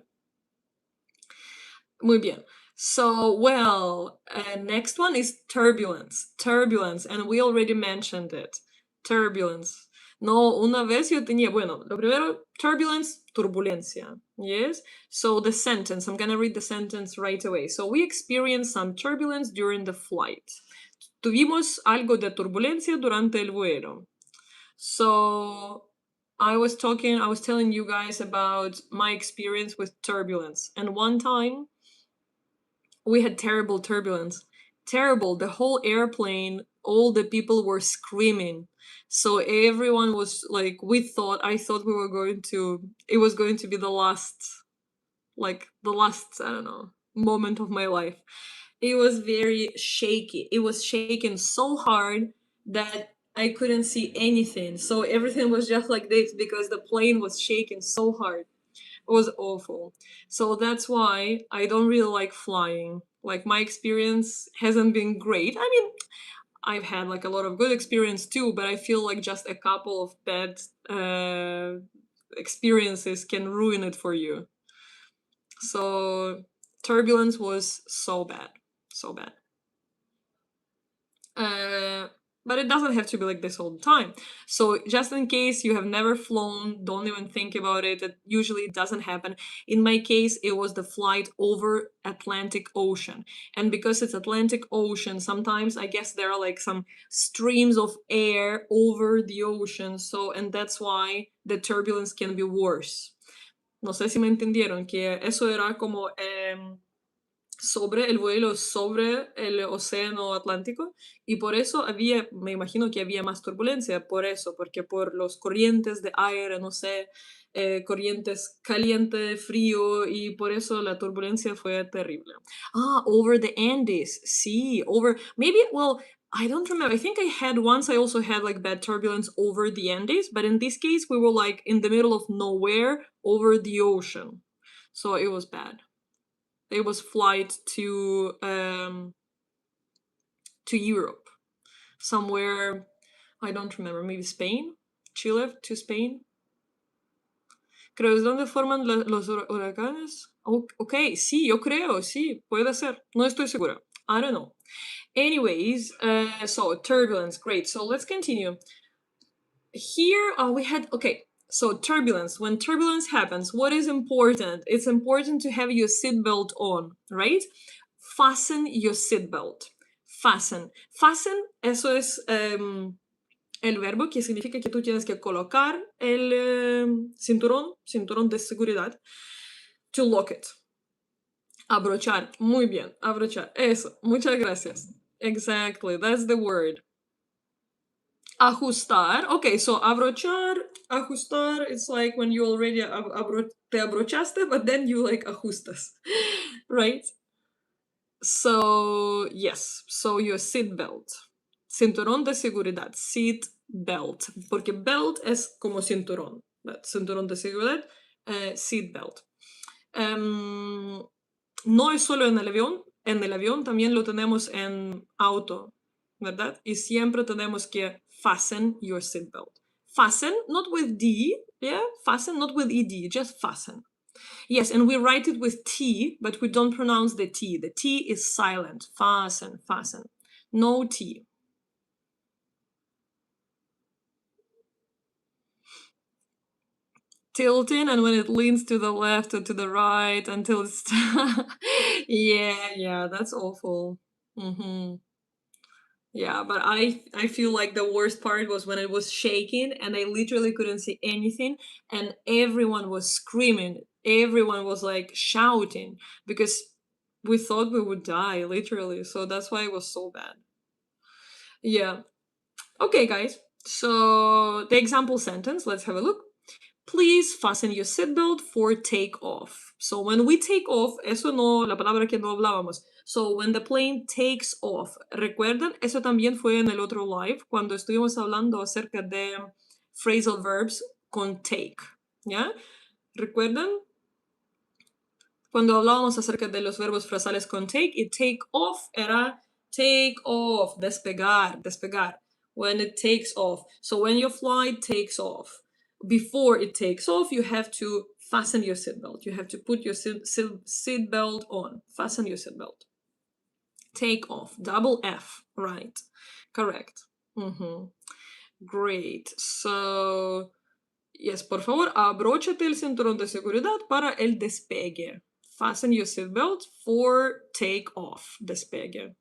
Muy bien. So, well, next one is turbulence. Turbulence, and we already mentioned it. Turbulence. No, una vez yo tenía, bueno, lo primero, turbulence, turbulencia. Yes? So the sentence, I'm gonna read the sentence right away. So we experienced some turbulence during the flight. Tuvimos algo de turbulencia durante el vuelo. So I was telling you guys about my experience with turbulence. And one time we had terrible turbulence. Terrible. The whole airplane, all the people were screaming. So everyone was like, I thought we were going to, it was going to be the last, I don't know, moment of my life. It was very shaky. It was shaking so hard that I couldn't see anything. So everything was just like this because the plane was shaking so hard. It was awful. So that's why I don't really like flying. Like, my experience hasn't been great. I mean, I've had like a lot of good experience too, but I feel like just a couple of bad experiences can ruin it for you. So turbulence was so bad. So bad. But it doesn't have to be like this all the time. So just in case you have never flown, don't even think about it. It usually doesn't happen. In my case, it was the flight over Atlantic Ocean. And because it's Atlantic Ocean, sometimes I guess there are like some streams of air over the ocean. So, and that's why the turbulence can be worse. No sé si me entendieron, que eso era como sobre el vuelo sobre el océano Atlántico, y por eso me imagino que había más turbulencia, por eso, porque por los corrientes de aire, no sé, corrientes caliente, frío, y por eso la turbulencia fue terrible. Over the Andes, sí, maybe, well, I don't remember. I think I also had like bad turbulence over the Andes, but in this case we were like in the middle of nowhere over the ocean. So it was bad. It was flight to Europe, somewhere, I don't remember, maybe Spain, Chile to Spain. Creo es donde forman los huracanes. Okay, sí, yo creo, sí, puede ser. No estoy segura. I don't know. Anyways, so turbulence, great. So let's continue. Here we had, okay, so turbulence. When turbulence happens, what is important? It's important to have your seatbelt on, right? Fasten your seatbelt. Fasten. Fasten, eso es el verbo que significa que tú tienes que colocar el cinturón de seguridad. To lock it. Abrochar. Muy bien. Abrochar. Eso. Muchas gracias. Exactly. That's the word. Ajustar. Okay, so abrochar, ajustar, it's like when you already te abrochaste, but then you like ajustas, right? So, yes, so your seat belt. Cinturón de seguridad, seat belt. Porque belt es como cinturón. Cinturón de seguridad, seat belt. No es solo en el avión también lo tenemos en auto, ¿verdad? Y siempre tenemos que fasten your seatbelt. Fasten, not with D, yeah? Fasten, not with ED, just fasten. Yes, and we write it with T, but we don't pronounce the T. The T is silent. Fasten, fasten. No T. Tilting, and when it leans to the left or to the right until it's... yeah, that's awful. Mm-hmm. Yeah, but I feel like the worst part was when it was shaking and I literally couldn't see anything and everyone was screaming. Everyone was like shouting because we thought we would die, literally. So that's why it was so bad. Yeah. Okay, guys. So the example sentence, let's have a look. Please fasten your seatbelt for takeoff. So when we take off, eso no, la palabra que no hablábamos. So when the plane takes off. ¿Recuerdan? Eso también fue en el otro live, cuando estuvimos hablando acerca de phrasal verbs con take. ¿Ya? ¿Recuerdan? Cuando hablábamos acerca de los verbos frasales con take, y take off era take off, despegar, despegar. When it takes off. So when your flight takes off, before it takes off, you have to fasten your seatbelt. You have to put your seatbelt on. Fasten your seatbelt. Take off. Double F. Right. Correct. Great. So, yes, por favor, abróchate el cinturón de seguridad para el despegue. Fasten your seatbelt for take off. Despegue.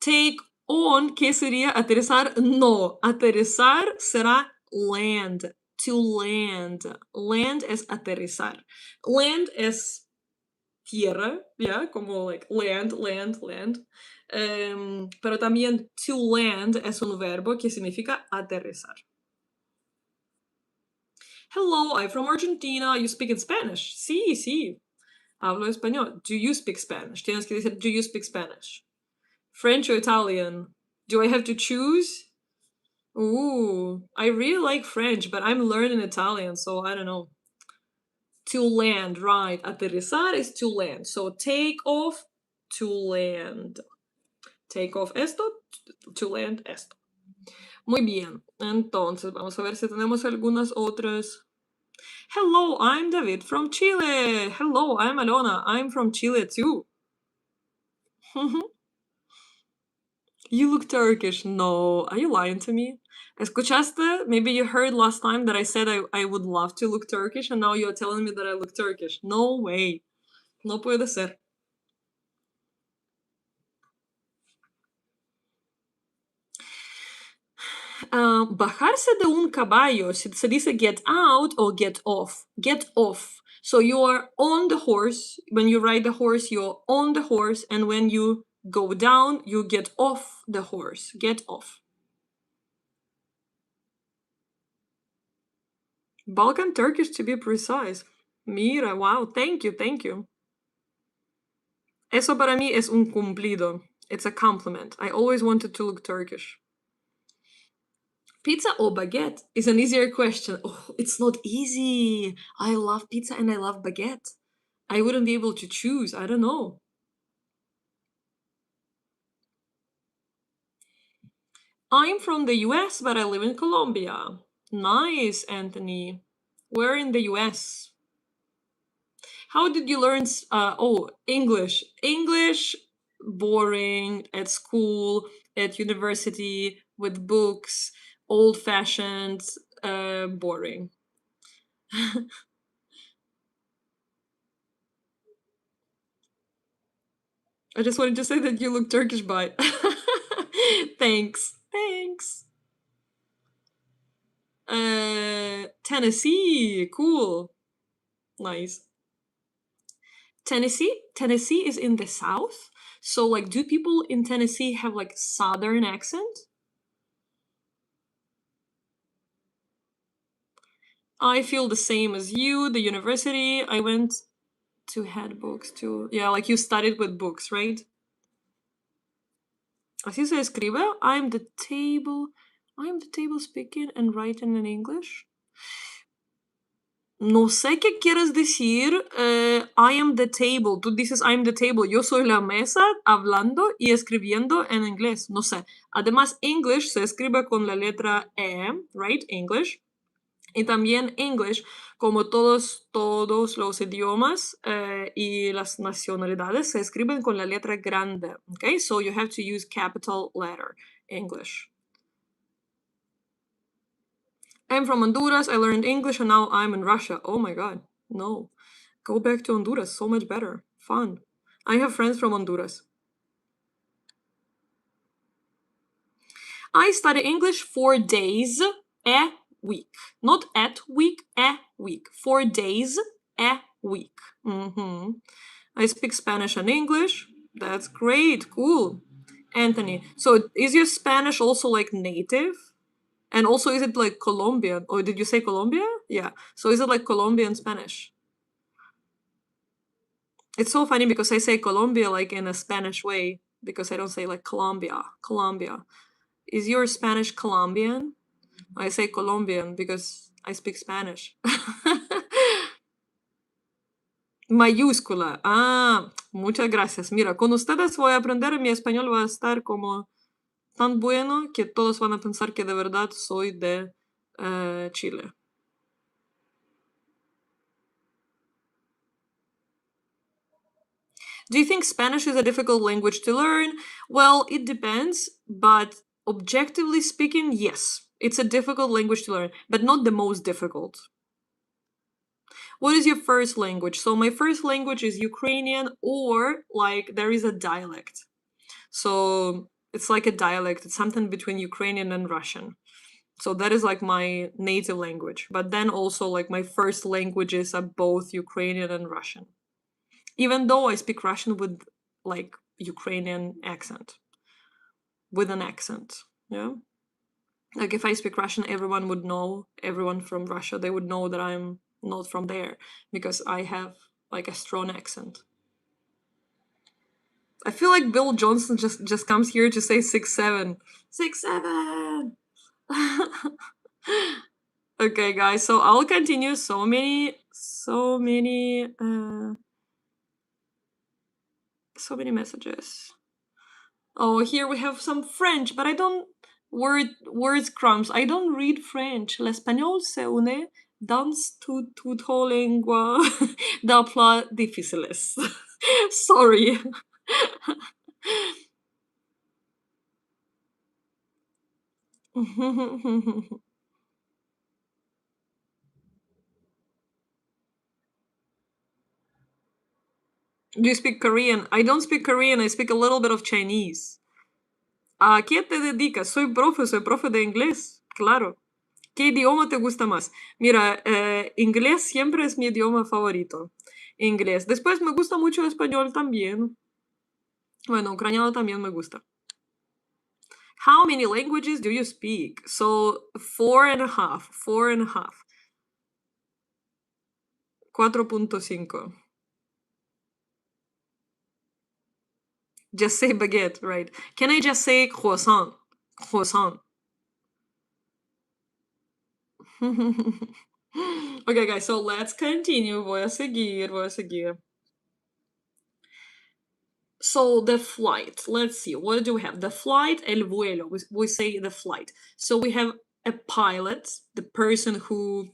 Take on, ¿qué sería aterrizar? No, aterrizar será land. To land. Land es aterrizar. Land es tierra, ¿ya? Como like land. Pero también to land es un verbo que significa aterrizar. Hello, I'm from Argentina. You speak in Spanish? Sí. Hablo español. Do you speak Spanish? Tienes que decir, do you speak Spanish? French or Italian? Do I have to choose? Ooh, I really like French, but I'm learning Italian, so I don't know. To land, right. Aterrizar is to land. So take off, to land. Take off esto, to land esto. Muy bien. Entonces, vamos a ver si tenemos algunas otras. Hello, I'm David from Chile. Hello, I'm Alona. I'm from Chile too. You look Turkish. No, are you lying to me? ¿Escuchaste? Maybe you heard last time that I said I would love to look Turkish, and now you're telling me that I look Turkish. No way. No puede ser. Bajarse de un caballo, se dice get out or get off. Get off. So you are on the horse. When you ride the horse, you're on the horse, and when you go down, you get off the horse. Get off. Balkan Turkish, to be precise. Mira, wow, thank you. Eso para mí es un cumplido. It's a compliment. I always wanted to look Turkish. Pizza or baguette is an easier question. Oh, it's not easy. I love pizza and I love baguette. I wouldn't be able to choose. I don't know. I'm from the US, but I live in Colombia. Nice, Anthony. Where in the US? How did you learn? English. English, boring, at school, at university, with books, old-fashioned, boring. I just wanted to say that you look Turkish, but thanks. Tennessee, cool. Nice. Tennessee is in the South. So like, do people in Tennessee have like Southern accent? I feel the same as you. The university, I went to had books too. Yeah, like you studied with books, right? Así se escribe. I'm the table speaking and writing in English. No sé qué quieres decir. I am the table. Tú dices I am the table. Yo soy la mesa hablando y escribiendo en inglés. No sé. Además, English se escribe con la letra E, right? English. Y también English, como todos los idiomas y las nacionalidades, se escriben con la letra grande. Okay? So you have to use capital letter English. I'm from Honduras. I learned English and now I'm in Russia. Oh my God. No. Go back to Honduras. So much better. Fun. I have friends from Honduras. I study English 4 days a week. Not at week, a week. 4 days a week. I speak Spanish and English. That's great. Cool. Anthony. So is your Spanish also like native? And also, is it like Colombian? Or did you say Colombia? Yeah. So is it like Colombian Spanish? It's so funny because I say Colombia like in a Spanish way because I don't say like Colombia. Colombia. Is your Spanish Colombian? I say Colombian because I speak Spanish. Mayúscula. Ah, muchas gracias. Mira, con ustedes voy a aprender mi español va a estar como tan bueno que todos van a pensar que de verdad soy de Chile. Do you think Spanish is a difficult language to learn? Well, it depends, but objectively speaking, yes. It's a difficult language to learn, but not the most difficult. What is your first language? So my first language is Ukrainian, or like there is a dialect. So it's like a dialect. It's something between Ukrainian and Russian. So that is like my native language. But then also like my first languages are both Ukrainian and Russian. Even though I speak Russian with like Ukrainian accent. With an accent. Yeah. Like if I speak Russian, everyone would know, everyone from Russia, they would know that I'm not from there because I have like a strong accent. I feel like Bill Johnson just comes here to say 6'7". 6'7". Okay, guys, so I'll continue. So many messages. Oh, here we have some French, but I don't words crumbs. I don't read French. L'espagnol se une dans toute lengua d'apla difíciles. Sorry. Do you speak Korean? I don't speak Korean, I speak a little bit of Chinese. ¿A qué te dedicas? Soy profe de inglés, claro. ¿Qué idioma te gusta más? Mira, inglés siempre es mi idioma favorito. Inglés. Después me gusta mucho español también. Bueno, ucraniano también me gusta. How many languages do you speak? So, 4.5. 4.5. Just say baguette, right? Can I just say croissant? Croissant. Okay, guys, so let's continue. Voy a seguir. So the flight, let's see, what do we have? The flight, el vuelo, we say the flight. So we have a pilot, the person who,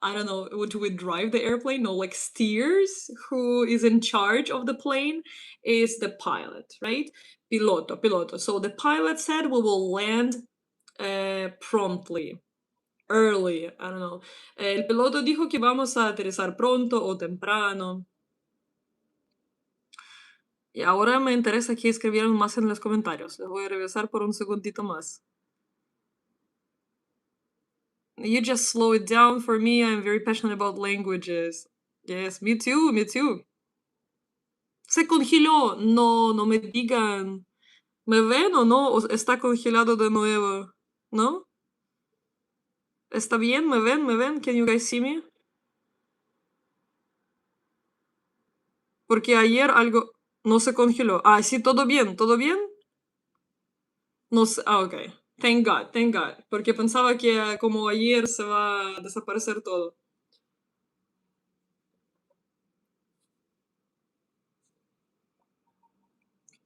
I don't know, do we drive the airplane? No, like steers, who is in charge of the plane is the pilot, right? Piloto. So the pilot said we will land promptly. Early, I don't know. El piloto dijo que vamos a aterrizar pronto o temprano. Y ahora me interesa que escribieran más en los comentarios. Les voy a regresar por un segundito más. You just slow it down for me. I'm very passionate about languages. Yes, me too. Se congeló. No me digan. ¿Me ven o no? ¿O está congelado de nuevo? ¿No? ¿Está bien? ¿Me ven? Can you guys see me? Porque ayer algo no se congeló. Ah, sí, todo bien. No sé, ok. Thank God. Porque pensaba que como ayer se va a desaparecer todo.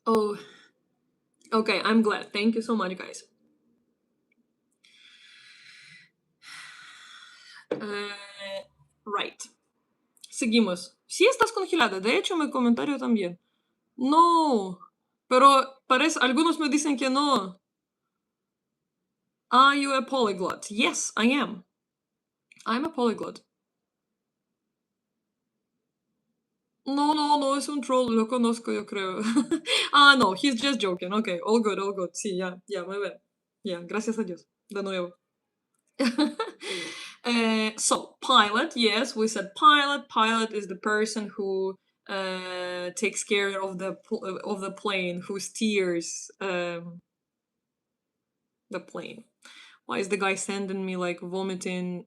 Oh, okay, I'm glad. Thank you so much, guys. Right. Seguimos. Sí estás congelada. De hecho, mi comentario también. No. Pero parece, algunos me dicen que no. Are you a polyglot? Yes, I am. I'm a polyglot. No, es un troll, lo conozco, yo creo. No, he's just joking. Okay, all good. Sí, ya, muy bien. Ya, gracias a Dios. De nuevo. So pilot, yes, we said pilot. Pilot is the person who takes care of the plane, who steers. the plane. Why is the guy sending me like vomiting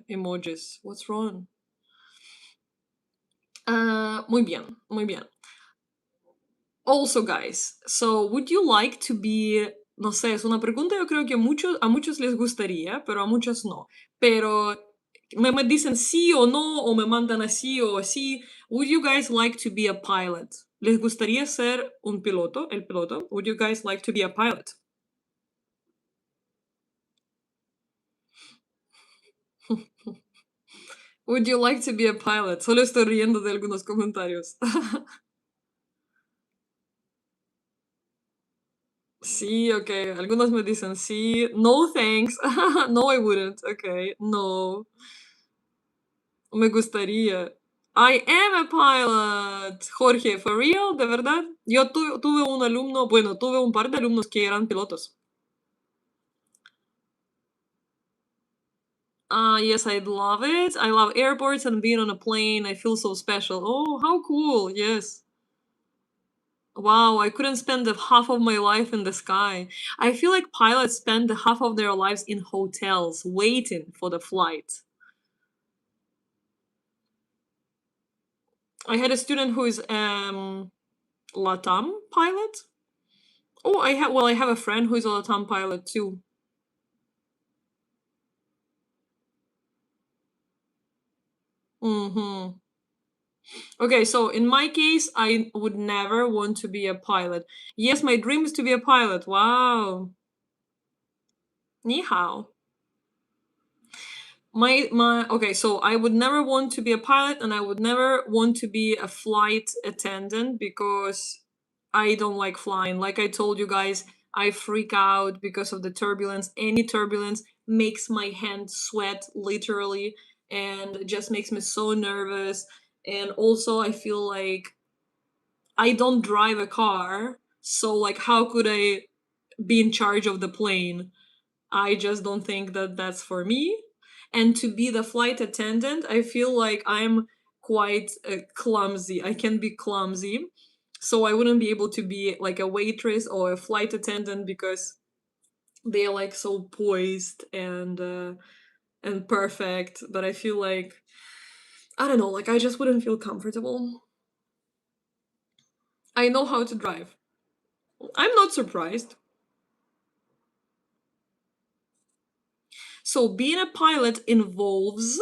emojis? What's wrong? Muy bien, muy bien. Also, guys, so would you like to be, no sé, es una pregunta yo creo que a muchos les gustaría, pero a muchos no. Pero me dicen sí o no, o me mandan así o así. Would you guys like to be a pilot? ¿Les gustaría ser un piloto, el piloto? Would you guys like to be a pilot? Would you like to be a pilot? Solo estoy riendo de algunos comentarios. Sí, ok. Algunos me dicen sí. No, thanks. No, I wouldn't. Ok, no. Me gustaría. I am a pilot. Jorge, for real, de verdad. Yo tuve un alumno, bueno, tuve un par de alumnos que eran pilotos. Yes, I'd love it. I love airports and being on a plane. I feel so special. Oh, how cool. Yes. Wow, I couldn't spend the half of my life in the sky. I feel like pilots spend the half of their lives in hotels waiting for the flight. I had a student who is LATAM pilot. Oh, I have a friend who is a LATAM pilot too. Mm-hmm. Okay, so in my case, I would never want to be a pilot. Yes, my dream is to be a pilot. Wow. Ni hao. Okay, so I would never want to be a pilot and I would never want to be a flight attendant because I don't like flying. Like I told you guys, I freak out because of the turbulence. Any turbulence makes my hand sweat literally and it just makes me so nervous. And also I feel like I don't drive a car, so like how could I be in charge of the plane? I just don't think that that's for me. And to be the flight attendant, I feel like I'm quite clumsy. I can be clumsy. So I wouldn't be able to be like a waitress or a flight attendant because they're like so poised and perfect. But I feel like I don't know, like I just wouldn't feel comfortable. I know how to drive. I'm not surprised. So being a pilot involves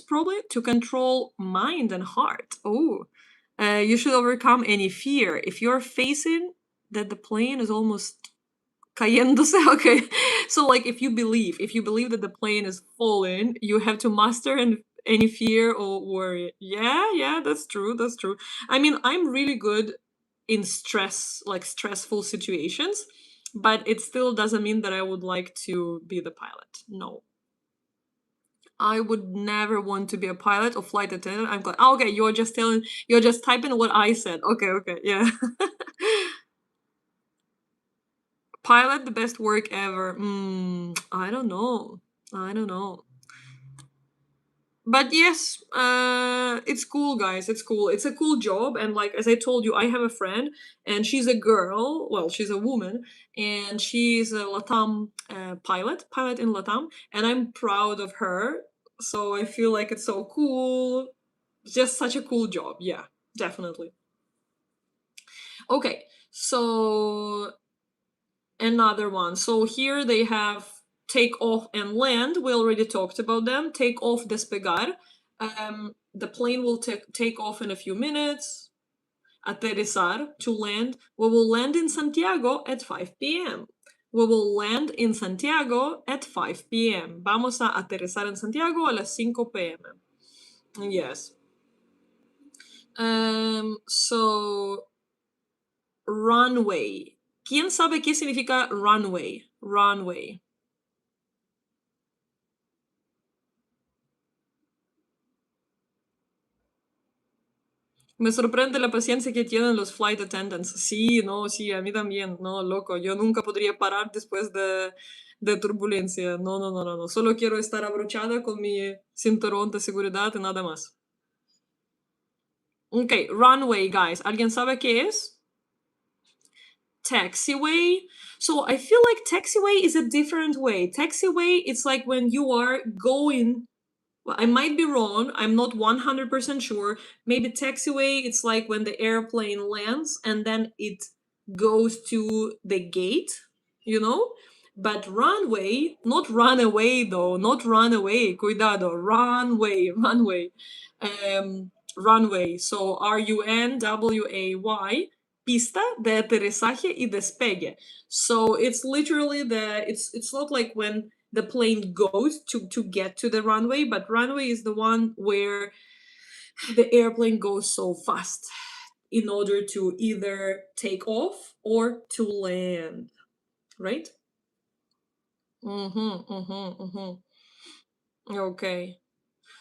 probably to control mind and heart. Oh, you should overcome any fear. If you're facing that the plane is almost cayéndose, okay. So like if you believe that the plane is falling, you have to master any fear or worry. Yeah, that's true. I mean, I'm really good in stressful situations, but it still doesn't mean that I would like to be the pilot. No. I would never want to be a pilot or flight attendant. I'm glad. Oh, okay, you're just typing what I said. Okay, yeah. Pilot, the best work ever. I don't know. But yes, it's cool, guys. It's cool. It's a cool job. And like as I told you, I have a friend, and she's a girl. Well, she's a woman, and she's a LATAM pilot in LATAM, and I'm proud of her. So I feel like it's so cool. Just such a cool job. Yeah, definitely. Okay, so another one. So here they have take off and land. We already talked about them. Take off, despegar. The plane will take off in a few minutes. Aterrizar, to land. We will land in Santiago at 5 p.m. We will land in Santiago at 5 p.m. Vamos a aterrizar en Santiago a las 5 p.m. Yes. So, runway. ¿Quién sabe qué significa runway? Runway. Me sorprende la paciencia que tienen los flight attendants. Sí, no, sí, a mí también. No, loco, yo nunca podría parar después de turbulencia. No. Solo quiero estar abrochada con mi cinturón de seguridad y nada más. Ok, runway, guys. ¿Alguien sabe qué es? taxiway. So I feel like taxiway is a different way. Taxiway, it's like when you are going, well, I might be wrong, I'm not 100% sure. Maybe taxiway, it's like when the airplane lands and then it goes to the gate, you know? But runway, not run away though, not run away, cuidado, runway, runway. Runway, so runway, pista de aterrizaje y despegue. So it's literally it's not like when the plane goes to get to the runway, but runway is the one where the airplane goes so fast in order to either take off or to land, right? Okay.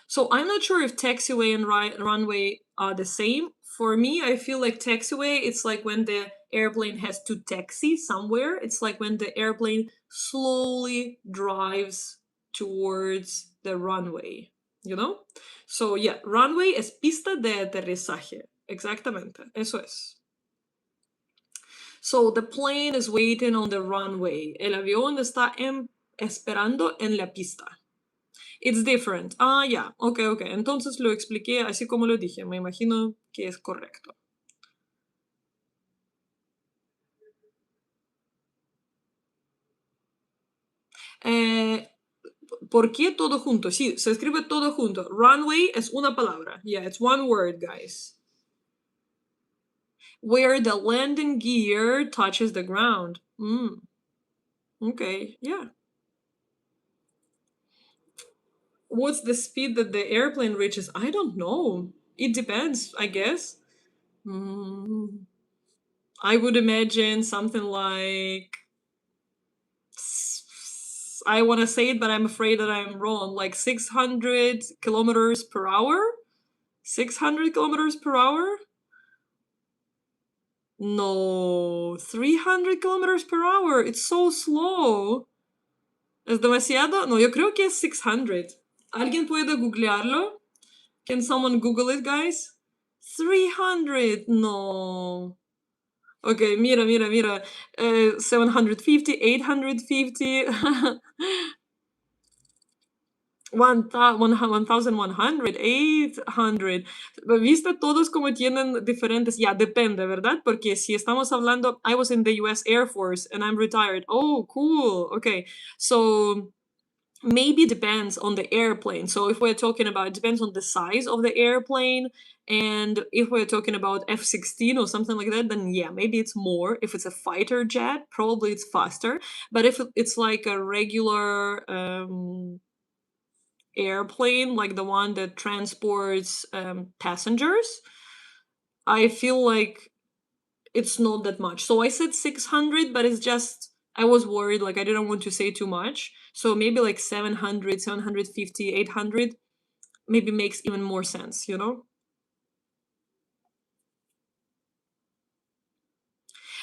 So I'm not sure if taxiway and runway are the same. For me, I feel like taxiway, it's like when the airplane has to taxi somewhere. It's like when the airplane slowly drives towards the runway, you know? So yeah, runway es pista de aterrizaje. Exactamente, eso es. So the plane is waiting on the runway. El avión está esperando en la pista. It's different. Ah, ya, ok. Entonces lo expliqué así como lo dije. Me imagino que es correcto. ¿Por qué todo junto? Sí, se escribe todo junto. Runway es una palabra. Yeah, it's one word, guys. Where the landing gear touches the ground. Okay, yeah. What's the speed that the airplane reaches? I don't know. It depends, I guess. I would imagine something like, I want to say it, but I'm afraid that I'm wrong. Like 600 kilometers per hour? 600 kilometers per hour? No, 300 kilometers per hour. It's so slow. ¿Es demasiado? No, yo creo que es 600. ¿Alguien puede googlearlo? Can someone Google it, guys? 300. No. Okay, mira. 750, 850. 1100, 800. ¿Viste? Todos como tienen diferentes. Ya, depende, ¿verdad? Porque si estamos hablando, I was in the US Air Force and I'm retired. Oh, cool. Okay. So maybe depends on the airplane. So if we're talking about, it depends on the size of the airplane. And if we're talking about F-16 or something like that, then yeah, maybe it's more. If it's a fighter jet, probably it's faster. But if it's like a regular airplane, like the one that transports passengers, I feel like it's not that much. So I said 600, but it's just, I was worried, like I didn't want to say too much. So maybe like 700, 750, 800 maybe makes even more sense, you know?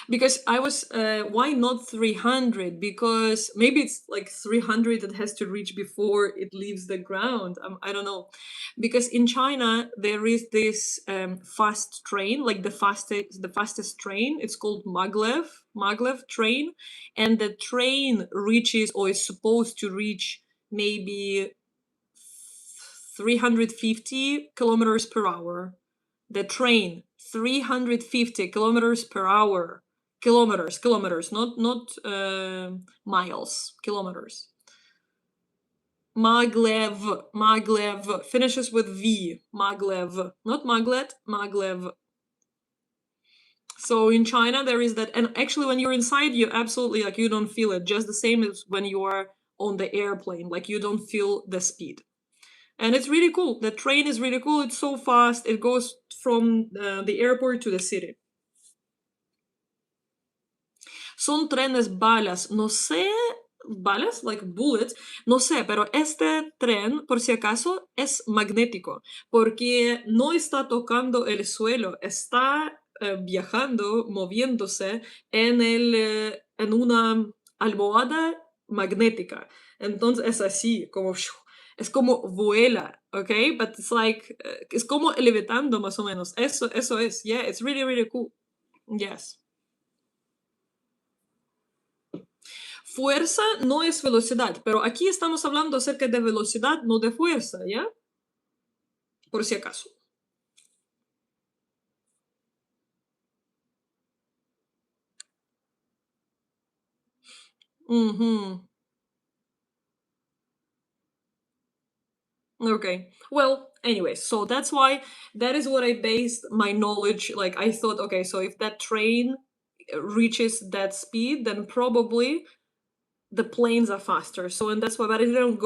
Because I was, why not 300? Because maybe it's like 300 that has to reach before it leaves the ground. I don't know. Because in China, there is this fast train, like the fastest train. It's called maglev train. And the train reaches, or is supposed to reach, maybe 350 kilometers per hour. The train, 350 kilometers per hour. Kilometers, not miles, kilometers. Maglev finishes with V. Maglev, not maglet, maglev. So in China there is that, and actually when you're inside, you absolutely, like, you don't feel it. Just the same as when you are on the airplane, like you don't feel the speed. And it's really cool. The train is really cool. It's so fast. It goes from the airport to the city. Son trenes balas. No sé, balas, like bullets. No sé, pero este tren, por si acaso, es magnético. Porque no está tocando el suelo. Está viajando, moviéndose en una almohada magnética. Entonces es así, como... Es como vuela, okay? But it's like, es como levitando más o menos. Eso es, yeah, it's really, really cool. Yes. Fuerza no es velocidad, pero aquí estamos hablando acerca de velocidad, no de fuerza, ¿ya? Por si acaso. Mhm. Okay. Well, anyway, so that's why that is what I based my knowledge. Like I thought, okay, so if that train reaches that speed, then probably the planes are faster. So and that's why, but I didn't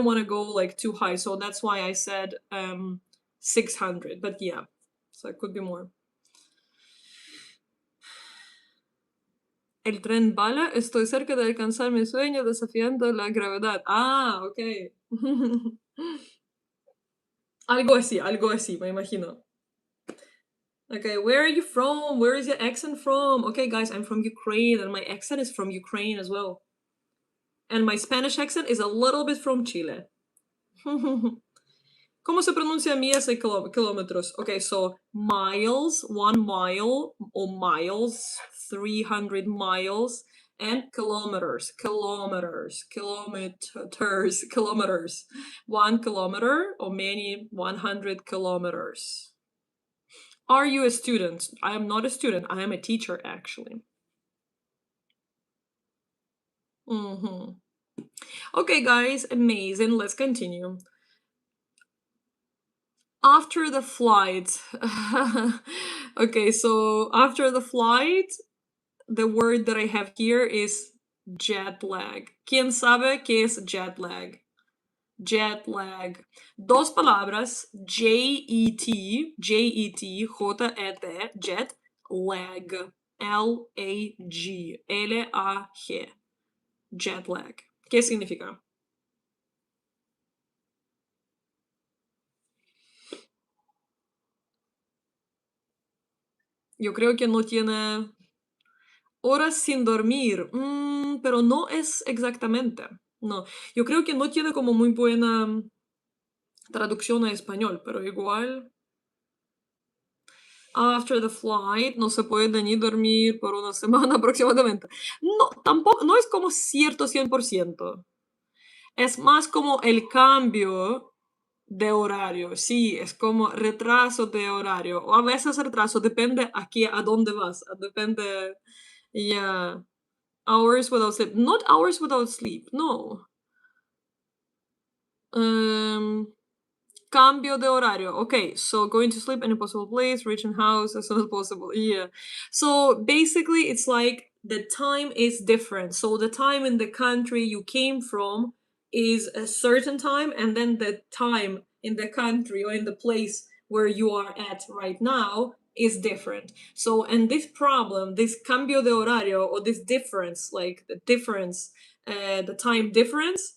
want to go like too high. So that's why I said 600. But yeah, so it could be more. El tren bala, estoy cerca de alcanzar mi sueño desafiando la gravedad. Ah, ok. algo así, me imagino. Okay, where are you from? Where is your accent from? Okay, guys, I'm from Ukraine, and my accent is from Ukraine as well. And my Spanish accent is a little bit from Chile. ¿Cómo se pronuncia millas y kilómetros? Okay, so miles, 1 mile, or miles, 300 miles, and kilometers, 1 kilometer, or many 100 kilometers. Are you a student? I am not a student. I am a teacher, actually. Okay, guys, amazing. Let's continue. After the flight. Okay, so after the flight, the word that I have here is jet lag. ¿Quién sabe qué es jet lag? Jet lag. Dos palabras, J-E-T, J-E-T, J-E-T, jet, lag, L-A-G, L-A-G, jet lag. ¿Qué significa? Yo creo que no tiene horas sin dormir, pero no es exactamente. No, yo creo que no tiene como muy buena traducción a español, pero igual. After the flight, no se puede ni dormir por una semana aproximadamente. No, tampoco, no es como cierto 100%. Es más como el cambio de horario. Sí, es como retraso de horario. O a veces retraso, depende aquí a dónde vas. Depende, yeah. Hours without sleep. Not hours without sleep, no. Cambio de horario. Okay, so going to sleep in a possible place, reaching house as soon as possible. Yeah. So basically, it's like the time is different. So the time in the country you came from is a certain time, and then the time in the country or in the place where you are at right now is different. So, and this problem, this cambio de horario, or this difference, like the difference, the time difference,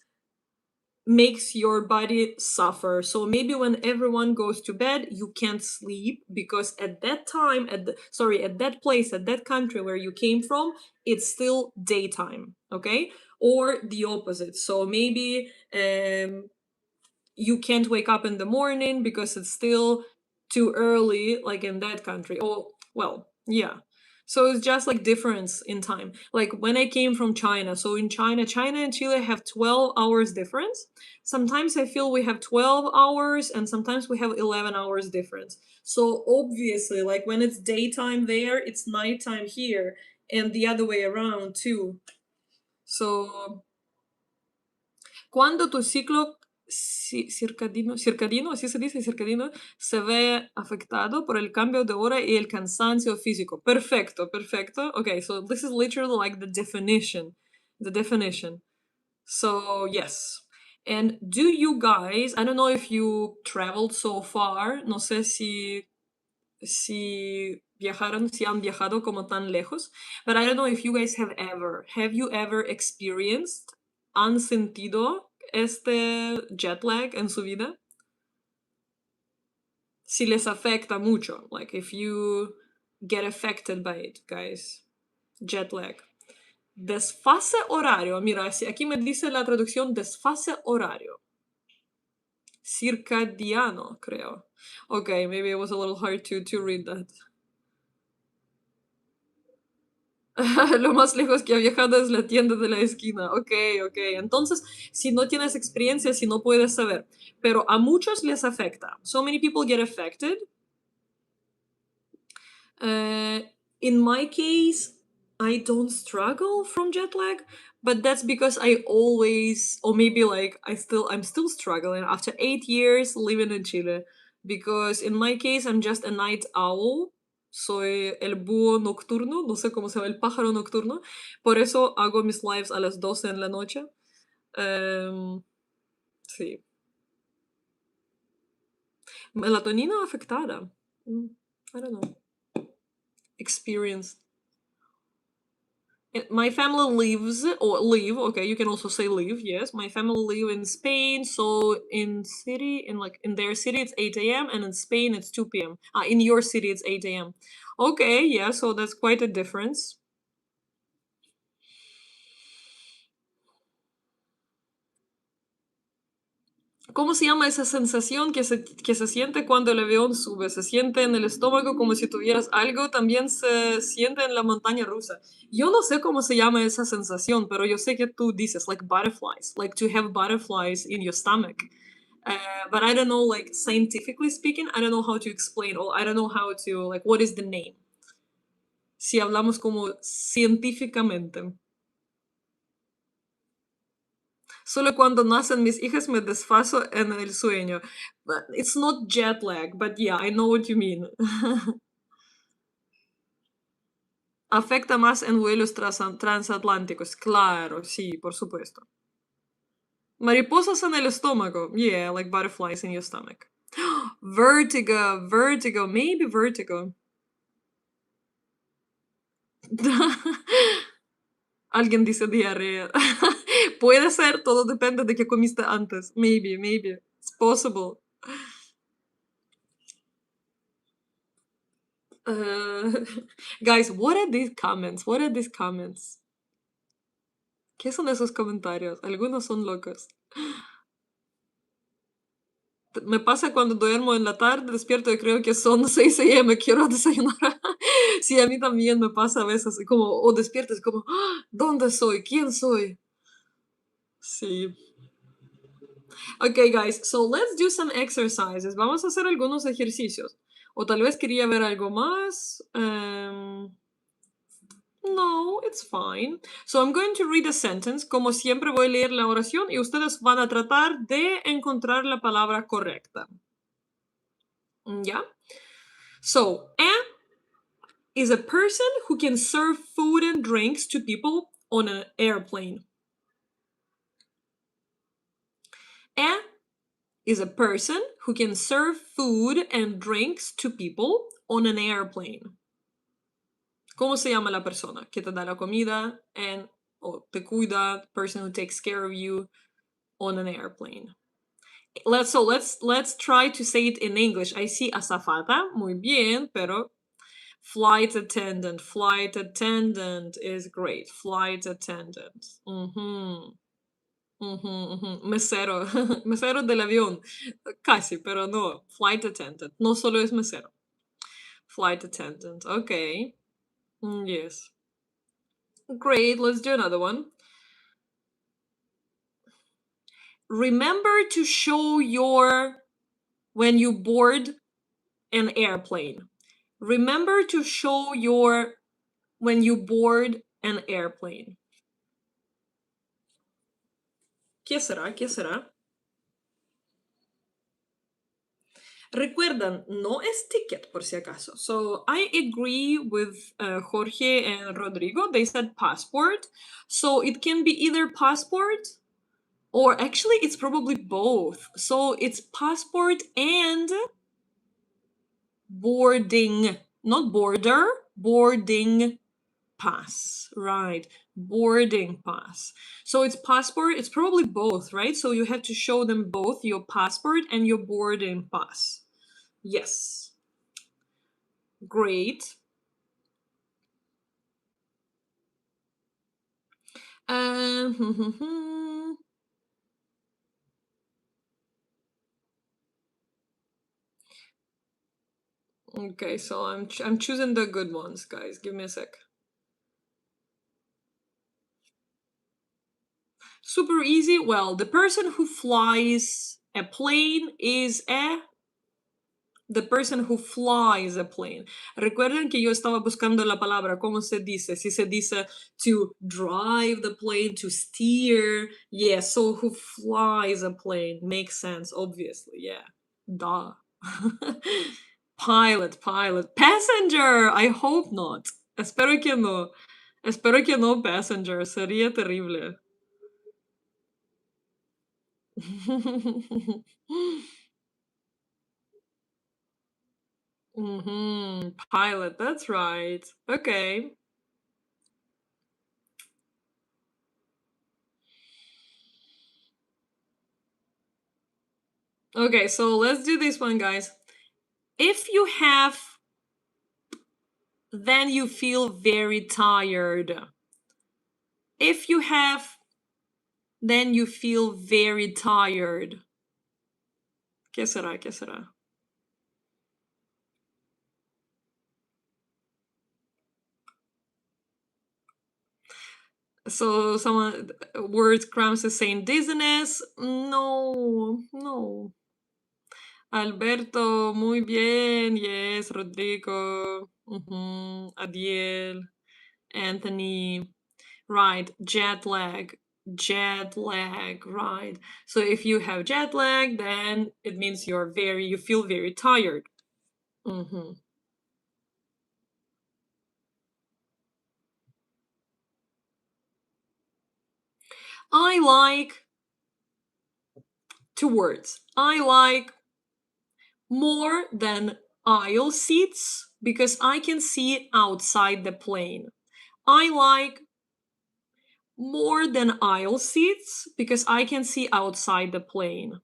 makes your body suffer. So maybe when everyone goes to bed, you can't sleep because at that time, at that place, at that country where you came from, it's still daytime, okay? Or the opposite. So maybe you can't wake up in the morning because it's still too early, like in that country. Oh, well, yeah. So it's just like difference in time. Like when I came from China, so in China and Chile have 12 hours difference. Sometimes I feel we have 12 hours and sometimes we have 11 hours difference. So obviously, like when it's daytime there, it's nighttime here, and the other way around too. So, cuando tu ciclo circadino, así se dice, circadino, se ve afectado por el cambio de hora y el cansancio físico. Perfecto, perfecto. Okay, so this is literally like the definition. The definition. So, yes. And do you guys, I don't know if you traveled so far, no sé si viajaron, si han viajado como tan lejos, but I don't know if you guys have you ever experienced, han sentido este jet lag en su vida? Si les afecta mucho, like if you get affected by it, guys. Jet lag. Desfase horario. Mira, aquí me dice la traducción desfase horario. Circadiano, creo. Okay, maybe it was a little hard to read that. Lo más lejos que ha viajado es la tienda de la esquina. Ok, ok. Entonces, si no tienes experiencia, si no puedes saber. Pero a muchos les afecta. So many people get affected. In my case, I don't struggle from jet lag, but that's because I always, or maybe like I'm still struggling after 8 years living in Chile. Because in my case, I'm just a night owl. Soy el búho nocturno, no sé cómo se llama, el pájaro nocturno. Por eso hago mis lives a las 12 en la noche. Sí. Melatonina afectada. I don't know. Experience. My family lives or live. Okay, you can also say live. Yes, my family live in Spain. So in their city it's 8 a.m. and in Spain it's 2 p.m. In your city it's 8 a.m. Okay, yeah. So that's quite a difference. ¿Cómo se llama esa sensación que se siente cuando el avión sube? Se siente en el estómago como si tuvieras algo, también se siente en la montaña rusa. Yo no sé cómo se llama esa sensación, pero yo sé que tú dices, like butterflies, like to have butterflies in your stomach. But I don't know, like scientifically speaking, I don't know how to explain, or I don't know how to, like, what is the name? Si hablamos como científicamente. Solo cuando nacen mis hijas me desfaso en el sueño. But it's not jet lag, but yeah, I know what you mean. Afecta más en vuelos transatlánticos. Claro, sí, por supuesto. Mariposas en el estómago. Yeah, like butterflies in your stomach. Vertigo, maybe vertigo. Alguien dice diarrea. Puede ser, todo depende de qué comiste antes. Maybe. It's possible. Guys, what are these comments? ¿Qué son esos comentarios? Algunos son locos. Me pasa cuando duermo en la tarde, despierto y creo que son 6 a.m., quiero desayunar. Sí, a mí también me pasa a veces, como, o despiertas como, "Ah, ¿dónde soy? ¿Quién soy?" Sí. Ok, guys, so let's do some exercises. Vamos a hacer algunos ejercicios. O tal vez quería ver algo más. No, it's fine. So I'm going to read a sentence. Como siempre voy a leer la oración y ustedes van a tratar de encontrar la palabra correcta. ¿Ya? So, is a person who can serve food and drinks to people on an airplane. Is a person who can serve food and drinks to people on an airplane. ¿Cómo se llama la persona que te da la comida o te cuida, person who takes care of you on an airplane? Let's try to say it in English. I see azafata, muy bien, pero flight attendant is great. Flight attendant. Mesero, mesero del avión. Casi, pero no. Flight attendant. No solo es mesero. Flight attendant. Okay. Yes. Great. Let's do another one. Remember to show when you board an airplane. Remember to show when you board an airplane. ¿Qué será? Recuerdan, no es ticket por si acaso. So I agree with Jorge and Rodrigo. They said passport. So it can be either passport or actually it's probably both. So it's passport and boarding, not border, boarding pass, right? Boarding pass. So it's passport, it's probably both, right? So you have to show them both your passport and your boarding pass. Yes. Great. Okay, so I'm choosing the good ones, guys. Give me a sec. Super easy. Well, the person who flies a plane is the person who flies a plane. Recuerden que yo estaba buscando la palabra, ¿cómo se dice? Si se dice to drive the plane, to steer. Yeah, so who flies a plane? Makes sense, obviously, yeah. Duh. Pilot. Passenger! I hope not. Espero que no. Espero que no, passenger. Sería terrible. Pilot, that's right. Okay. Okay, so let's do this one, guys. If you have, then you feel very tired. If you have, then you feel very tired. ¿Qué será? ¿Qué será? So someone, words cramps is saying dizziness. No. Alberto, muy bien. Yes, Rodrigo. Adiel, Anthony. Right, jet lag, right. So if you have jet lag, then it means you feel very tired. I like 2 words. I like more than aisle seats because I can see outside the plane. I like more than aisle seats because I can see outside the plane.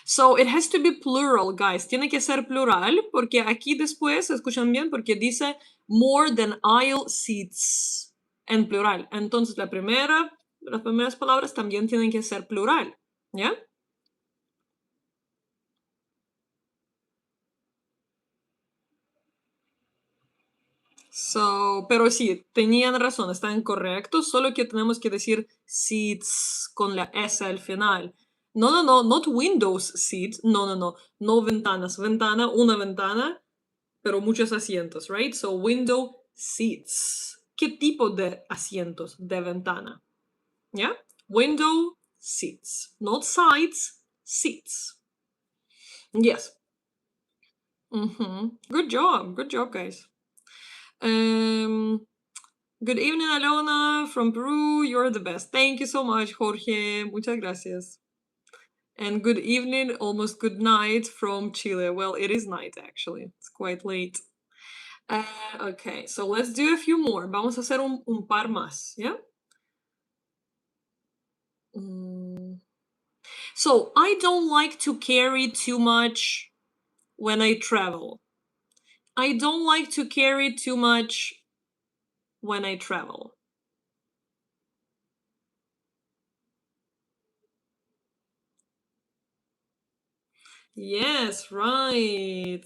So it has to be plural, guys. Tiene que ser plural porque aquí después, escuchan bien, porque dice more than aisle seats en plural. Entonces las primeras palabras también tienen que ser plural, ¿ya? So, pero sí, tenían razón, están correctos, solo que tenemos que decir seats con la S al final. No, not windows seats, no ventanas, una ventana, pero muchos asientos, right? So, window seats. ¿Qué tipo de asientos? De ventana. ¿Ya? Window seats. Not sides, seats. Yes. Good job, guys. Good evening, Alona from Peru. You're the best. Thank you so much, Jorge. Muchas gracias. And good evening, almost good night from Chile. Well, it is night actually. It's quite late. Okay, so let's do a few more. Vamos a hacer un par más, ¿ya? So, I don't like to carry too much when I travel. I don't like to carry too much when I travel. Yes, right.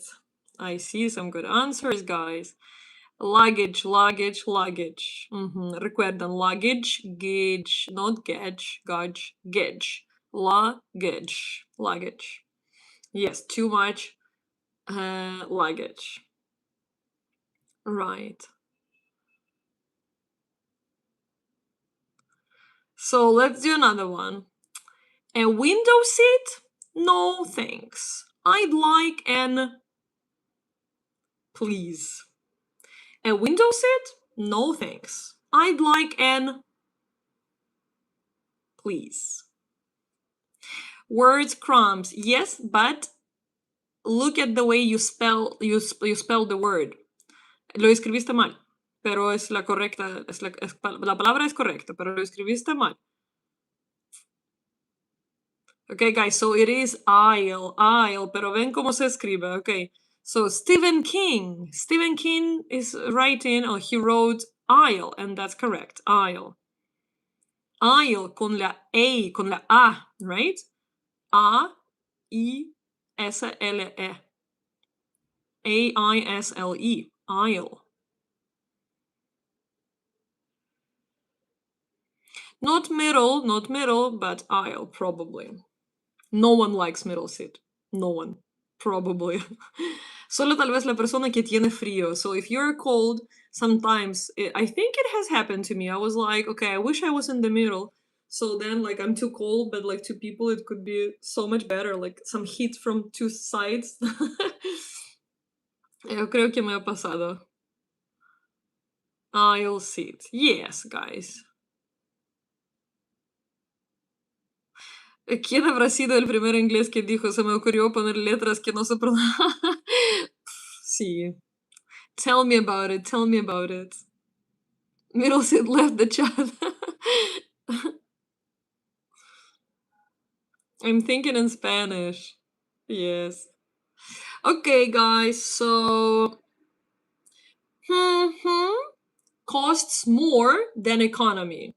I see some good answers, guys. Luggage. Recuerdan, luggage, gauge, not gauge, gauge. Luggage. Yes, too much luggage. Right. So let's do another one. A window seat? No, thanks. I'd like an... Please. A window seat? No, thanks. I'd like an... Please. Words crumbs. Yes, but look at the way you spell the word. Lo escribiste mal, pero es la correcta, la palabra es correcta, pero lo escribiste mal. Okay, guys, so it is aisle, pero ven cómo se escribe, okay. So Stephen King is writing, or he wrote aisle, and that's correct, aisle. Aisle con la A, right? A-I-S-L-E. A-I-S-L-E. Aisle. Not middle, but aisle, probably. No one likes middle seat. No one. Probably. Solo tal vez la persona que tiene frío. So if you're cold, sometimes, I think it has happened to me. I was like, okay, I wish I was in the middle. So then, like, I'm too cold, but like to people, it could be so much better. Like some heat from two sides. Yo creo que me ha pasado. Aisle seat. Yes, guys. ¿Quién habrá sido el primer inglés que dijo? Se me ocurrió poner letras que no se pronuncian. Sí. Tell me about it. Tell me about it. Middle seat left the chat. I'm thinking in Spanish. Yes. Okay, guys. So, costs more than economy.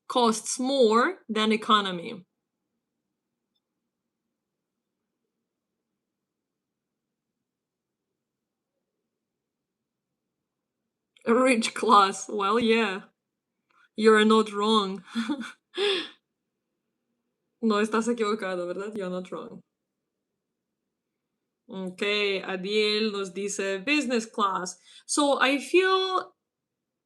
Costs more than economy. A rich class. Well, yeah. You're not wrong. No estás equivocado, ¿verdad? You're not wrong. Okay, Adiel nos dice business class. So I feel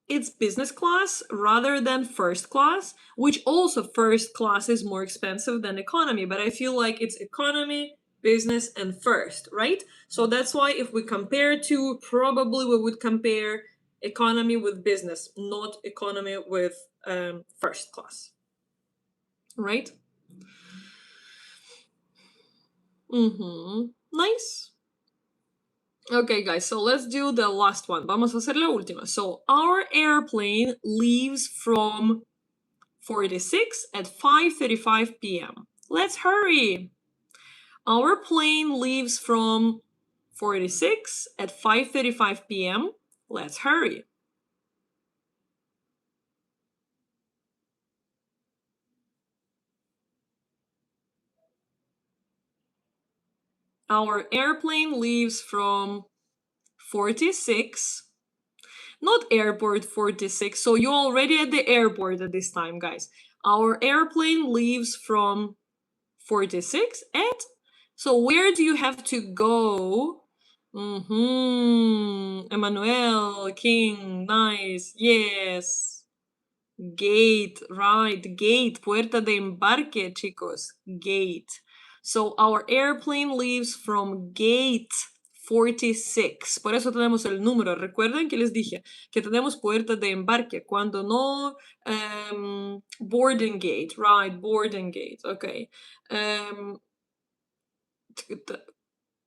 it's business class rather than first class, which also first class is more expensive than economy, but I feel like it's economy, business, and first, right? So that's why if we compare two, probably we would compare economy with business, not economy with first class, right? Nice. Okay, guys, so let's do the last one. Vamos a hacer la última. So our airplane leaves from 46 at 5:35 p.m. Let's hurry. Our plane leaves from 46 at 5:35 p.m. Let's hurry. Our airplane leaves from 46, not airport 46. So you're already at the airport at this time, guys. Our airplane leaves from 46 at. So where do you have to go? Emmanuel, King, nice, yes. Gate, right, gate, puerta de embarque, chicos, gate. So our airplane leaves from gate 46. Por eso tenemos el número. Recuerden que les dije que tenemos puerta de embarque. Cuando no, boarding gate, right, boarding gate, okay.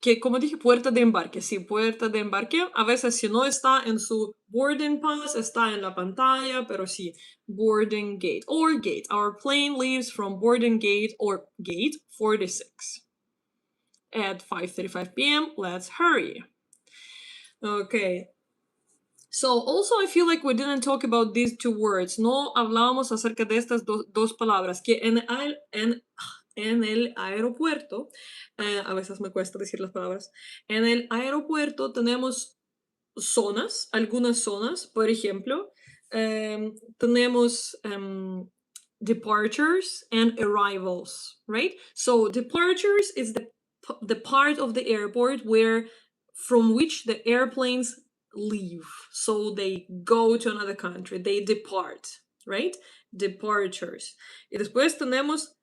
Que como dije, puerta de embarque, sí, puerta de embarque. A veces si no está en su boarding pass, está en la pantalla, pero sí, boarding gate or gate. Our plane leaves from boarding gate or gate 46 at 5:35 p.m. Let's hurry. Okay. So also I feel like we didn't talk about these two words. No hablamos acerca de estas dos palabras que en el aeropuerto, a veces me cuesta decir las palabras, en el aeropuerto tenemos zonas, algunas zonas, por ejemplo, tenemos departures and arrivals, right? So departures is the part of the airport from which the airplanes leave. So they go to another country, they depart, right? Departures. Y después tenemos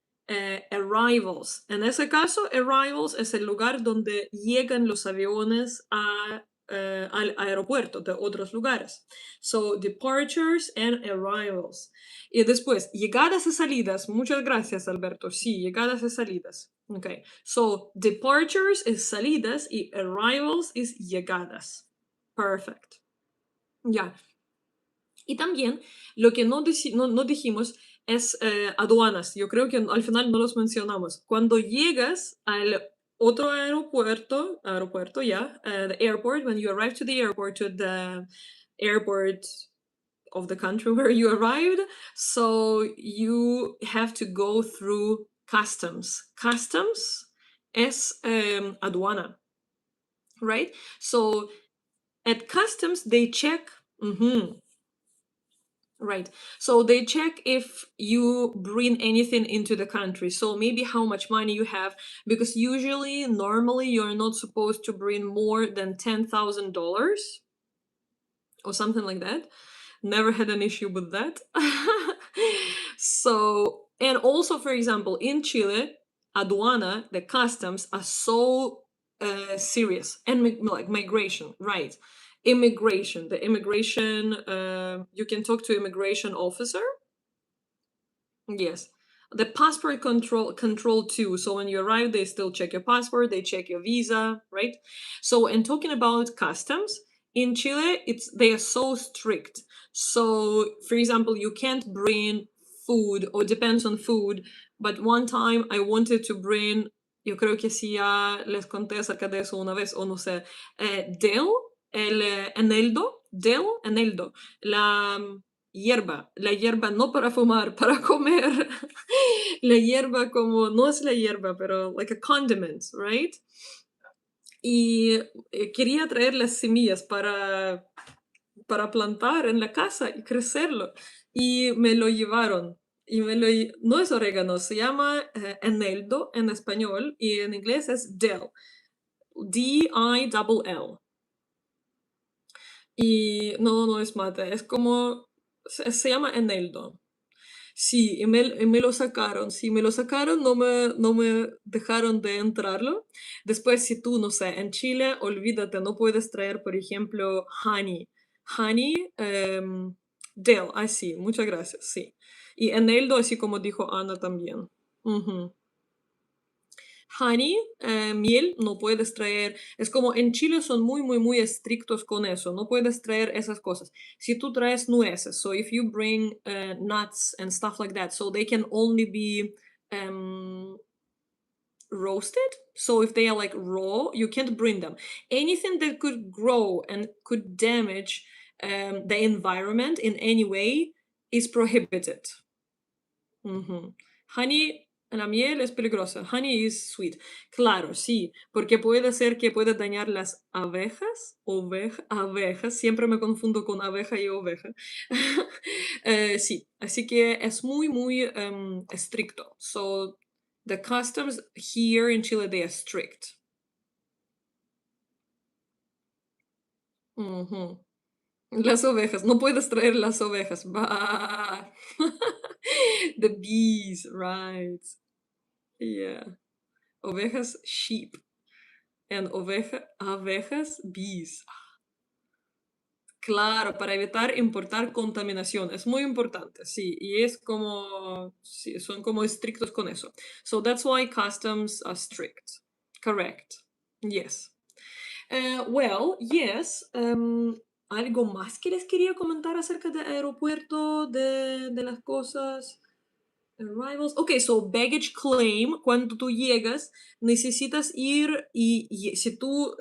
arrivals. En ese caso, arrivals es el lugar donde llegan los aviones al aeropuerto de otros lugares. So, departures and arrivals. Y después, llegadas y salidas. Muchas gracias, Alberto. Sí, llegadas y salidas. Okay. So, departures es salidas y arrivals es llegadas. Perfect. Ya. Y también lo que no dijimos es aduanas. Yo creo que al final no los mencionamos. Cuando llegas al otro aeropuerto, ya, the airport, when you arrive to the airport of the country where you arrived, so you have to go through customs. Customs es aduana, right? So at customs, they check, right. So they check if you bring anything into the country. So maybe how much money you have, because usually, normally, you're not supposed to bring more than $10,000 or something like that. Never had an issue with that. So, and also, for example, in Chile, aduana, the customs are so serious, and like migration, right? Immigration, the immigration, you can talk to immigration officer. Yes. The passport control too. So when you arrive, they still check your passport, they check your visa, right? So, and talking about customs, in Chile, they are so strict. So, for example, you can't bring food, or depends on food. But one time I wanted to bring, yo creo que sí ya les conté acerca de eso una vez, o no sé, el eneldo, la hierba no para fumar, para comer. La hierba como, no es la hierba, pero like a condiment, right? Y quería traer las semillas para plantar en la casa y crecerlo. Y me lo llevaron. Y no es orégano, se llama eneldo en español y en inglés es dill. D-I-double-L. Y no es mate, es como, se llama eneldo. Sí, y me lo sacaron. Si me lo sacaron, no me dejaron de entrarlo. Después, si tú, no sé, en Chile, olvídate, no puedes traer, por ejemplo, honey. Honey, Dell, sí, muchas gracias, sí. Y eneldo, así como dijo Ana también. Ujú. Honey, miel, no puedes traer. Es como en Chile son muy estrictos con eso. No puedes traer esas cosas. Si tú traes nueces, so if you bring nuts and stuff like that, so they can only be roasted. So if they are like raw, you can't bring them. Anything that could grow and could damage the environment in any way is prohibited. Honey, la miel es peligrosa. Honey is sweet. Claro, sí, porque puede ser que pueda dañar las abejas. Abejas. Siempre me confundo con abeja y oveja. Sí, así que es muy estricto. So, the customs here in Chile, they are strict. Las ovejas, no puedes traer las ovejas. Bah. The bees, right. Yeah. Ovejas, sheep. And abejas, bees. Claro, para evitar importar contaminación. Es muy importante, sí. Y es como, sí, son como estrictos con eso. So that's why customs are strict. Correct. Yes. Well, yes. ¿Algo más que les quería comentar acerca del aeropuerto, de las cosas? Arrivals. Ok, so baggage claim, cuando tú llegas, necesitas ir y si tú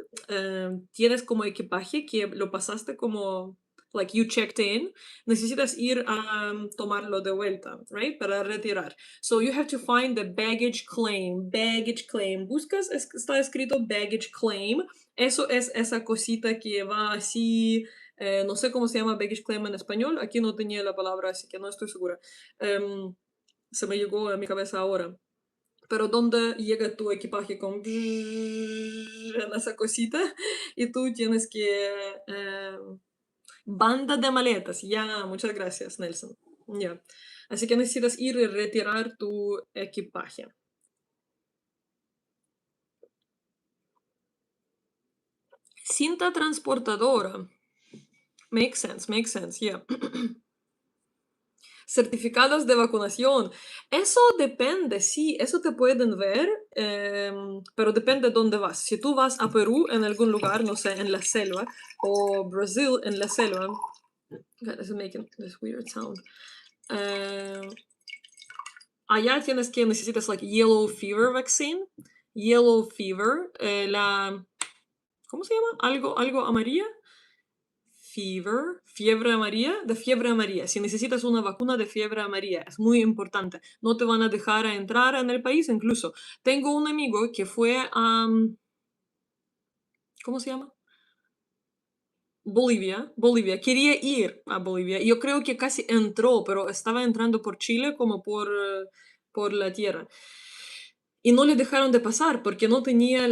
tienes como equipaje que lo pasaste como, like you checked in, necesitas ir a tomarlo de vuelta, right? Para retirar. So you have to find the baggage claim. Baggage claim. Buscas, está escrito baggage claim. Eso es esa cosita que va así. No sé cómo se llama baggage claim en español. Aquí no tenía la palabra, así que no estoy segura. Se me llegó a mi cabeza ahora. Pero donde llega tu equipaje con en esa cosita y tú tienes que banda de maletas. Ya, muchas gracias, Nelson. Ya. Así que necesitas ir y retirar tu equipaje. Cinta transportadora. Makes sense, yeah. Certificados de vacunación. Eso depende, sí, eso te pueden ver, pero depende de dónde vas. Si tú vas a Perú en algún lugar, no sé, en la selva, o Brasil en la selva. God, this is making this weird sound. Allá necesitas like yellow fever vaccine. Yellow fever, ¿cómo se llama? Algo amarilla. fever, fiebre amarilla, de fiebre amarilla. Si necesitas una vacuna de fiebre amarilla, es muy importante. No te van a dejar entrar en el país incluso. Tengo un amigo que fue a... ¿cómo se llama? Bolivia. Quería ir a Bolivia. Yo creo que casi entró, pero estaba entrando por Chile como por la tierra. Y no le dejaron de pasar porque no tenía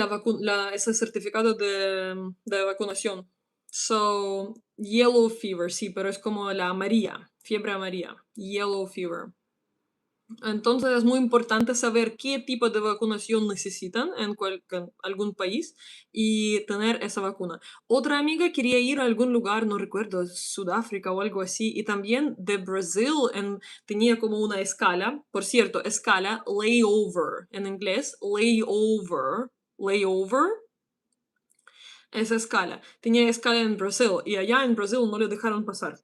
ese certificado de vacunación. So, yellow fever, sí, pero es como la amarilla, fiebre amarilla, yellow fever. Entonces es muy importante saber qué tipo de vacunación necesitan en algún país y tener esa vacuna. Otra amiga quería ir a algún lugar, no recuerdo, Sudáfrica o algo así, y también de Brasil tenía como una escala, por cierto, escala, layover, en inglés, layover, esa escala. Tenía escala en Brasil y allá en Brasil no le dejaron pasar,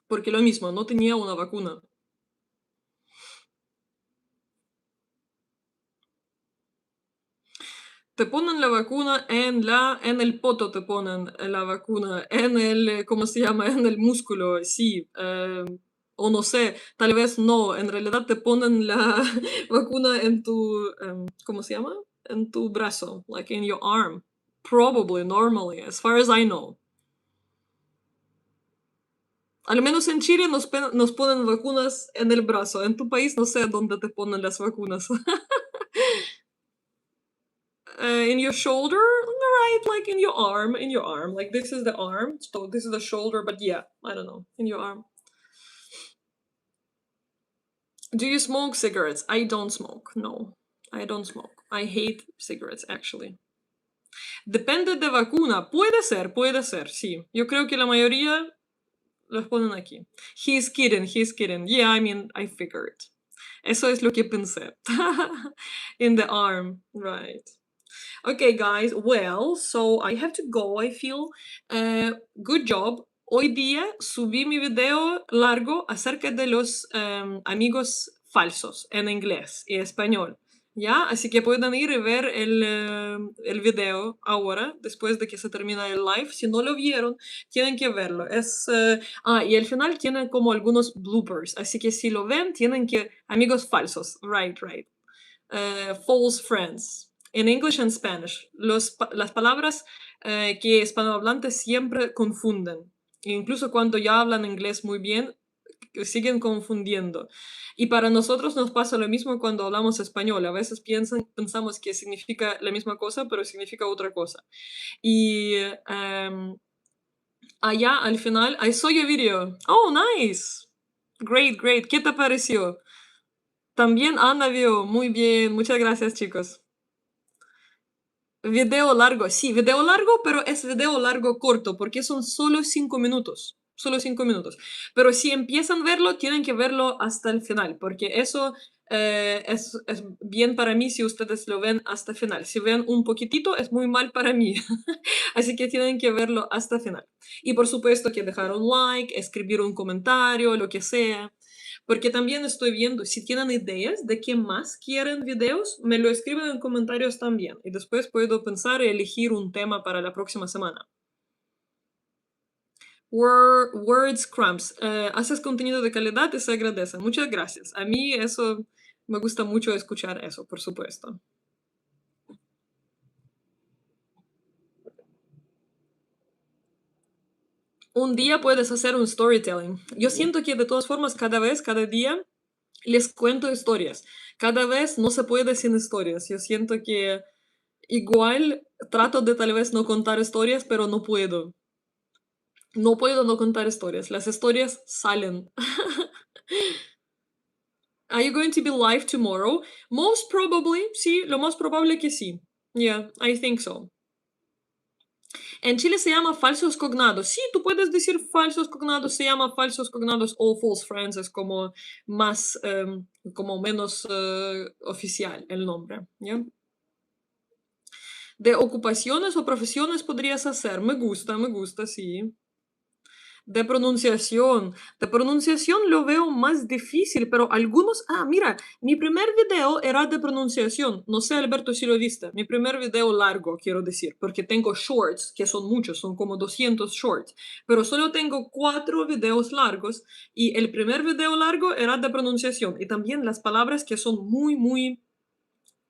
porque lo mismo, no tenía una vacuna. Te ponen la vacuna en el poto te ponen la vacuna, ¿cómo se llama? En el músculo, sí. O no sé, tal vez no, en realidad te ponen la vacuna en tu, ¿cómo se llama? En tu brazo, like in your arm. Probably, normally, as far as I know. Al menos en Chile nos ponen vacunas en el brazo. En tu país no sé dónde te ponen las vacunas. In your shoulder, right? Like in your arm. Like this is the arm, so this is the shoulder, but yeah, I don't know, in your arm. Do you smoke cigarettes? I don't smoke, no. I don't smoke. I hate cigarettes, actually. Depende de vacuna. Puede ser, sí. Yo creo que la mayoría los ponen aquí. He's kidding. Yeah, I mean, I figured. Eso es lo que pensé. In the arm, right. Okay, guys, well, so I have to go, I feel. Good job. Hoy día subí mi video largo acerca de los amigos falsos en inglés y español, ¿ya? Así que pueden ir y ver el video ahora, después de que se termina el live. Si no lo vieron, tienen que verlo. Y al final tienen como algunos bloopers, así que si lo ven, tienen que... Amigos falsos, right. False friends. In English and Spanish, las palabras que hispanohablantes siempre confunden. Incluso cuando ya hablan inglés muy bien, siguen confundiendo. Y para nosotros nos pasa lo mismo cuando hablamos español. A veces pensamos que significa la misma cosa, pero significa otra cosa. Y allá al final, I saw your video. Oh, nice. Great. ¿Qué te pareció? También Ana vio. Muy bien. Muchas gracias, chicos. Video largo, sí, video largo, pero es video largo corto, porque son solo 5 minutos. Solo 5 minutos. Pero si empiezan a verlo, tienen que verlo hasta el final, porque eso es bien para mí si ustedes lo ven hasta el final. Si ven un poquitito, es muy mal para mí. Así que tienen que verlo hasta el final. Y por supuesto que dejar un like, escribir un comentario, lo que sea. Porque también estoy viendo, si tienen ideas de qué más quieren videos, me lo escriben en comentarios también. Y después puedo pensar y elegir un tema para la próxima semana. Words crumbs. Haces contenido de calidad y se agradece. Muchas gracias. A mí eso, me gusta mucho escuchar eso, por supuesto. Un día puedes hacer un storytelling. Yo siento que de todas formas, cada día, les cuento historias. Cada vez no se puede sin historias. Yo siento que igual trato de tal vez no contar historias, pero no puedo. No puedo no contar historias. Las historias salen. Are you going to be live tomorrow? Most probably, sí, lo más probable que sí. Yeah, I think so. En Chile se llama falsos cognados. Sí, tú puedes decir falsos cognados, se llama falsos cognados o false friends, es como más, como menos oficial el nombre, ¿ya? De ocupaciones o profesiones podrías hacer. Me gusta, sí. De pronunciación. De pronunciación lo veo más difícil, pero algunos... Ah, mira, mi primer video era de pronunciación. No sé, Alberto, si lo viste. Mi primer video largo, quiero decir, porque tengo shorts, que son muchos, son como 200 shorts, pero solo tengo 4 videos largos y el primer video largo era de pronunciación y también las palabras que son muy, muy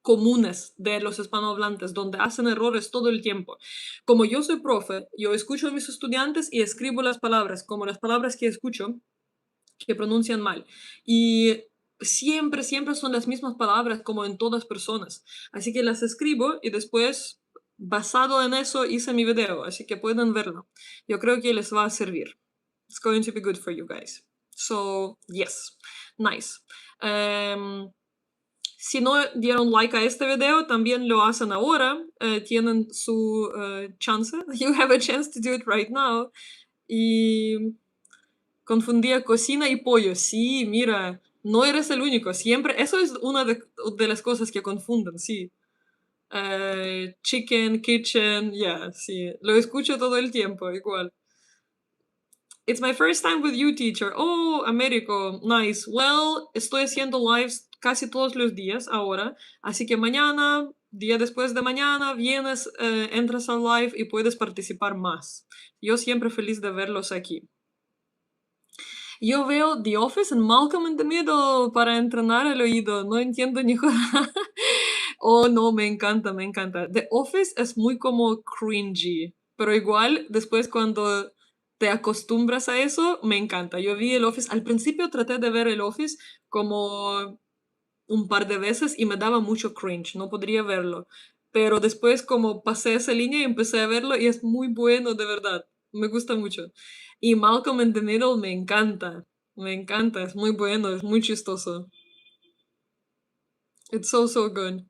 comunes de los hispanohablantes, donde hacen errores todo el tiempo. Como yo soy profe, yo escucho a mis estudiantes y escribo las palabras, como las palabras que escucho, que pronuncian mal. Y siempre, siempre son las mismas palabras como en todas personas. Así que las escribo y después, basado en eso, hice mi video. Así que pueden verlo. Yo creo que les va a servir. It's going to be good for you guys. So, yes. Nice. Si no dieron like a este video, también lo hacen ahora. Tienen su chance. You have a chance to do it right now. Y confundía cocina y pollo. Sí, mira, no eres el único. Siempre, eso es una de las cosas que confunden, sí. Chicken, kitchen, yeah, sí. Lo escucho todo el tiempo, igual. It's my first time with you, teacher. Oh, Américo, nice. Well, estoy haciendo lives casi todos los días ahora, así que mañana, día después de mañana, vienes, entras al live y puedes participar más. Yo siempre feliz de verlos aquí. Yo veo The Office en Malcolm in the Middle para entrenar el oído. No entiendo ni joder. Oh, no, me encanta, me encanta. The Office es muy como cringy, pero igual después cuando te acostumbras a eso, me encanta. Yo vi el Office, al principio traté de ver el Office como un par de veces y me daba mucho cringe, no podría verlo. Pero después como pasé esa línea y empecé a verlo y es muy bueno, de verdad. Me gusta mucho. Y Malcolm in the Middle me encanta. Me encanta, es muy bueno, es muy chistoso. It's so, so good.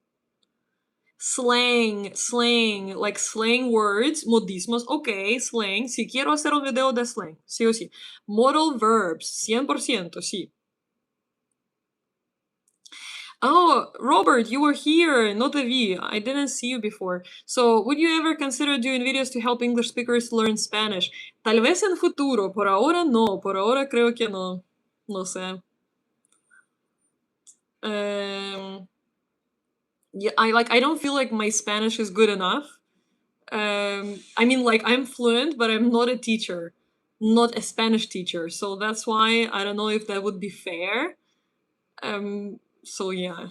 Slang, like slang words, modismos, ok, slang. Si quiero hacer un video de slang, sí o sí. Modal verbs, 100%, sí. Oh, Robert, you were here. No te vi. I didn't see you before. So, would you ever consider doing videos to help English speakers learn Spanish? Tal vez en futuro. Por ahora no. Por ahora creo que no. No sé. Yeah, I don't feel like my Spanish is good enough. I mean, like I'm fluent, but I'm not a teacher, not a Spanish teacher. So that's why I don't know if that would be fair. So yeah.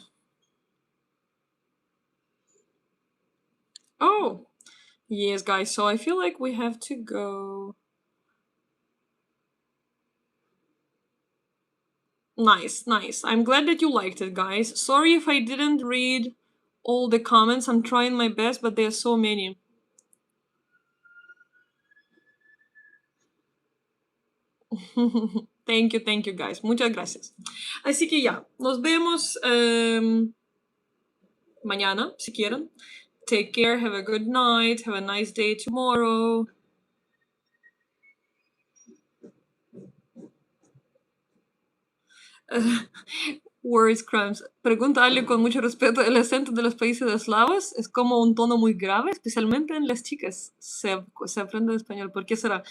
Oh, yes, guys. So I feel like we have to go. Nice, nice. I'm glad that you liked it, guys. Sorry if I didn't read all the comments. I'm trying my best, but there's so many. Thank you, guys. Muchas gracias. Así que ya, nos vemos mañana, si quieren. Take care, have a good night, have a nice day tomorrow. Words crumbs. Pregúntale con mucho respeto, el acento de los países eslavos es como un tono muy grave, especialmente en las chicas. Se aprende español. ¿Por qué será?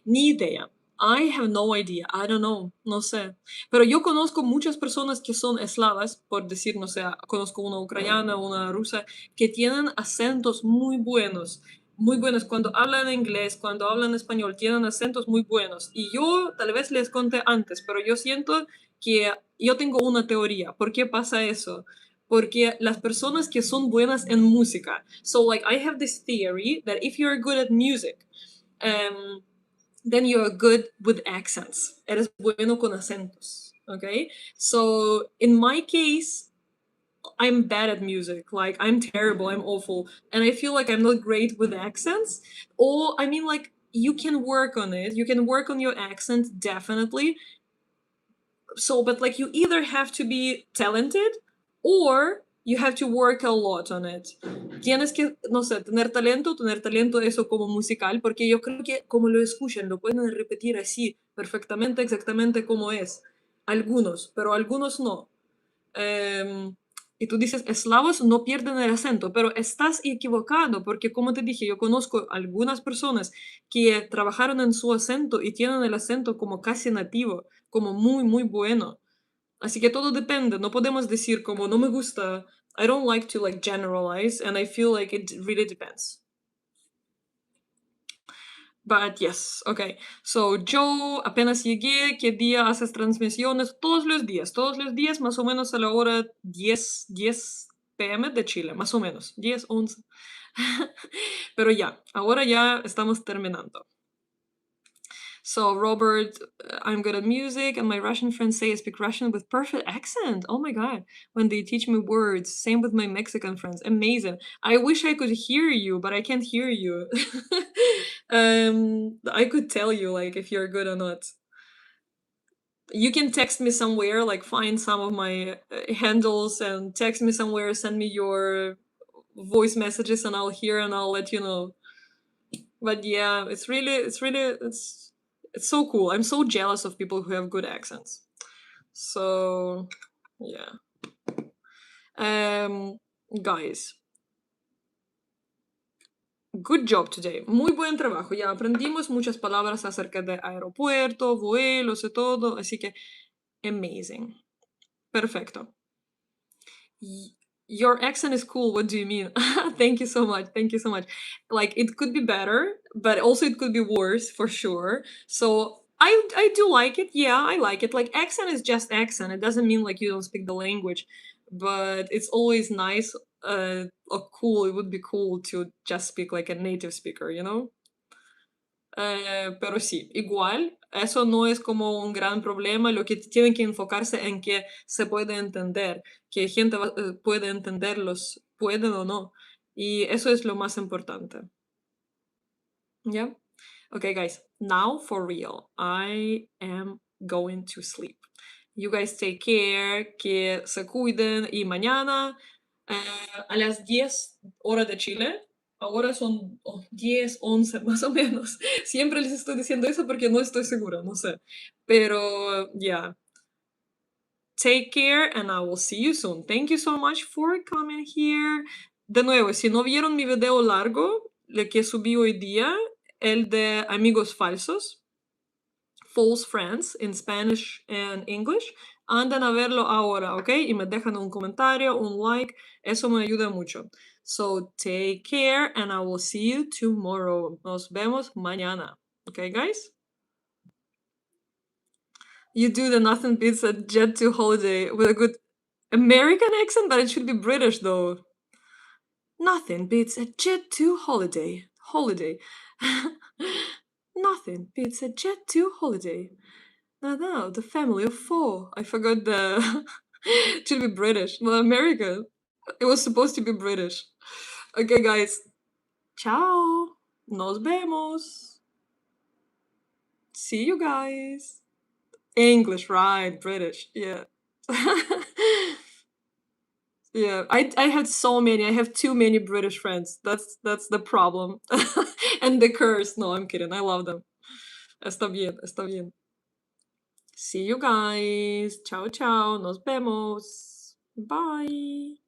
Ni idea. I have no idea. I don't know. No sé. Pero yo conozco muchas personas que son eslavas, por decir, no sé, conozco una ucraniana, una rusa, que tienen acentos muy buenos. Muy buenos. Cuando hablan inglés, cuando hablan español, tienen acentos muy buenos. Y yo tal vez les conté antes, pero yo siento que yo tengo una teoría. ¿Por qué pasa eso? Porque las personas que son buenas en música. So, like, I have this theory that if you're good at music, then you're good with accents. Eres bueno con acentos. Okay? So, in my case, I'm bad at music. Like, I'm terrible. I'm awful. And I feel like I'm not great with accents. Or, I mean, like, you can work on it. You can work on your accent, definitely. So, but like, you either have to be talented or you have to work a lot on it. Tienes que, no sé, tener talento eso como musical, porque yo creo que como lo escuchan, lo pueden repetir así, perfectamente, exactamente como es. Algunos, pero algunos no. y tú dices eslavos no pierden el acento, pero estás equivocado porque como te dije, yo conozco algunas personas que trabajaron en su acento y tienen el acento como casi nativo, como muy, muy bueno. Así que todo depende, no podemos decir como no me gusta. I don't like to like generalize and I feel like it really depends. But yes, okay. So yo apenas llegué, ¿qué día haces transmisiones? Todos los días más o menos a la hora 10 p.m. de Chile, más o menos, 10, 11. Pero ya, ahora ya estamos terminando. So Robert, I'm good at music, and my Russian friends say I speak Russian with perfect accent. Oh my god! When they teach me words, same with my Mexican friends. Amazing. I wish I could hear you, but I can't hear you. I could tell you like if you're good or not. You can text me somewhere, like find some of my handles and text me somewhere. Send me your voice messages, and I'll hear and I'll let you know. But yeah, it's so cool. I'm so jealous of people who have good accents. So yeah. Guys, good job today. Muy buen trabajo. Ya aprendimos muchas palabras acerca de aeropuerto, vuelos y todo, así que amazing. Perfecto. Your accent is cool. What do you mean? Thank you so much. Thank you so much. Like it could be better, but also it could be worse for sure. So I do like it. Yeah, I like it. Like accent is just accent. It doesn't mean like you don't speak the language, but it's always nice or cool. It would be cool to just speak like a native speaker, you know? Pero sí, igual, eso no es como un gran problema. Lo que tienen que enfocarse en que se puede entender, que gente puede entenderlos, pueden o no. Y eso es lo más importante. ¿Ya? Okay, guys, now for real, I am going to sleep. You guys take care, que se cuiden y mañana a las 10 horas de Chile, ahora son 10, 11 más o menos. Siempre les estoy diciendo eso porque no estoy segura, no sé. Pero yeah, take care and I will see you soon. Thank you so much for coming here. De nuevo, si no vieron mi video largo, el que subí hoy día, el de amigos falsos, false friends in Spanish and English, anden a verlo ahora, ¿ok? Y me dejan un comentario, un like, eso me ayuda mucho. So take care and I will see you tomorrow. Nos vemos mañana. Okay, guys? You do the nothing beats a jet to holiday with a good American accent, but it should be British though. Nothing beats a jet to holiday. Holiday. Nothing beats a jet to holiday. No, the family of four. I forgot the. It should be British. Well, American. It was supposed to be British. Okay, guys. Ciao. Nos vemos. See you guys. English, right? British. Yeah. Yeah, I had so many. I have too many British friends. That's the problem. And the curse. No, I'm kidding. I love them. Está bien, está bien. See you guys. Ciao, ciao. Nos vemos. Bye.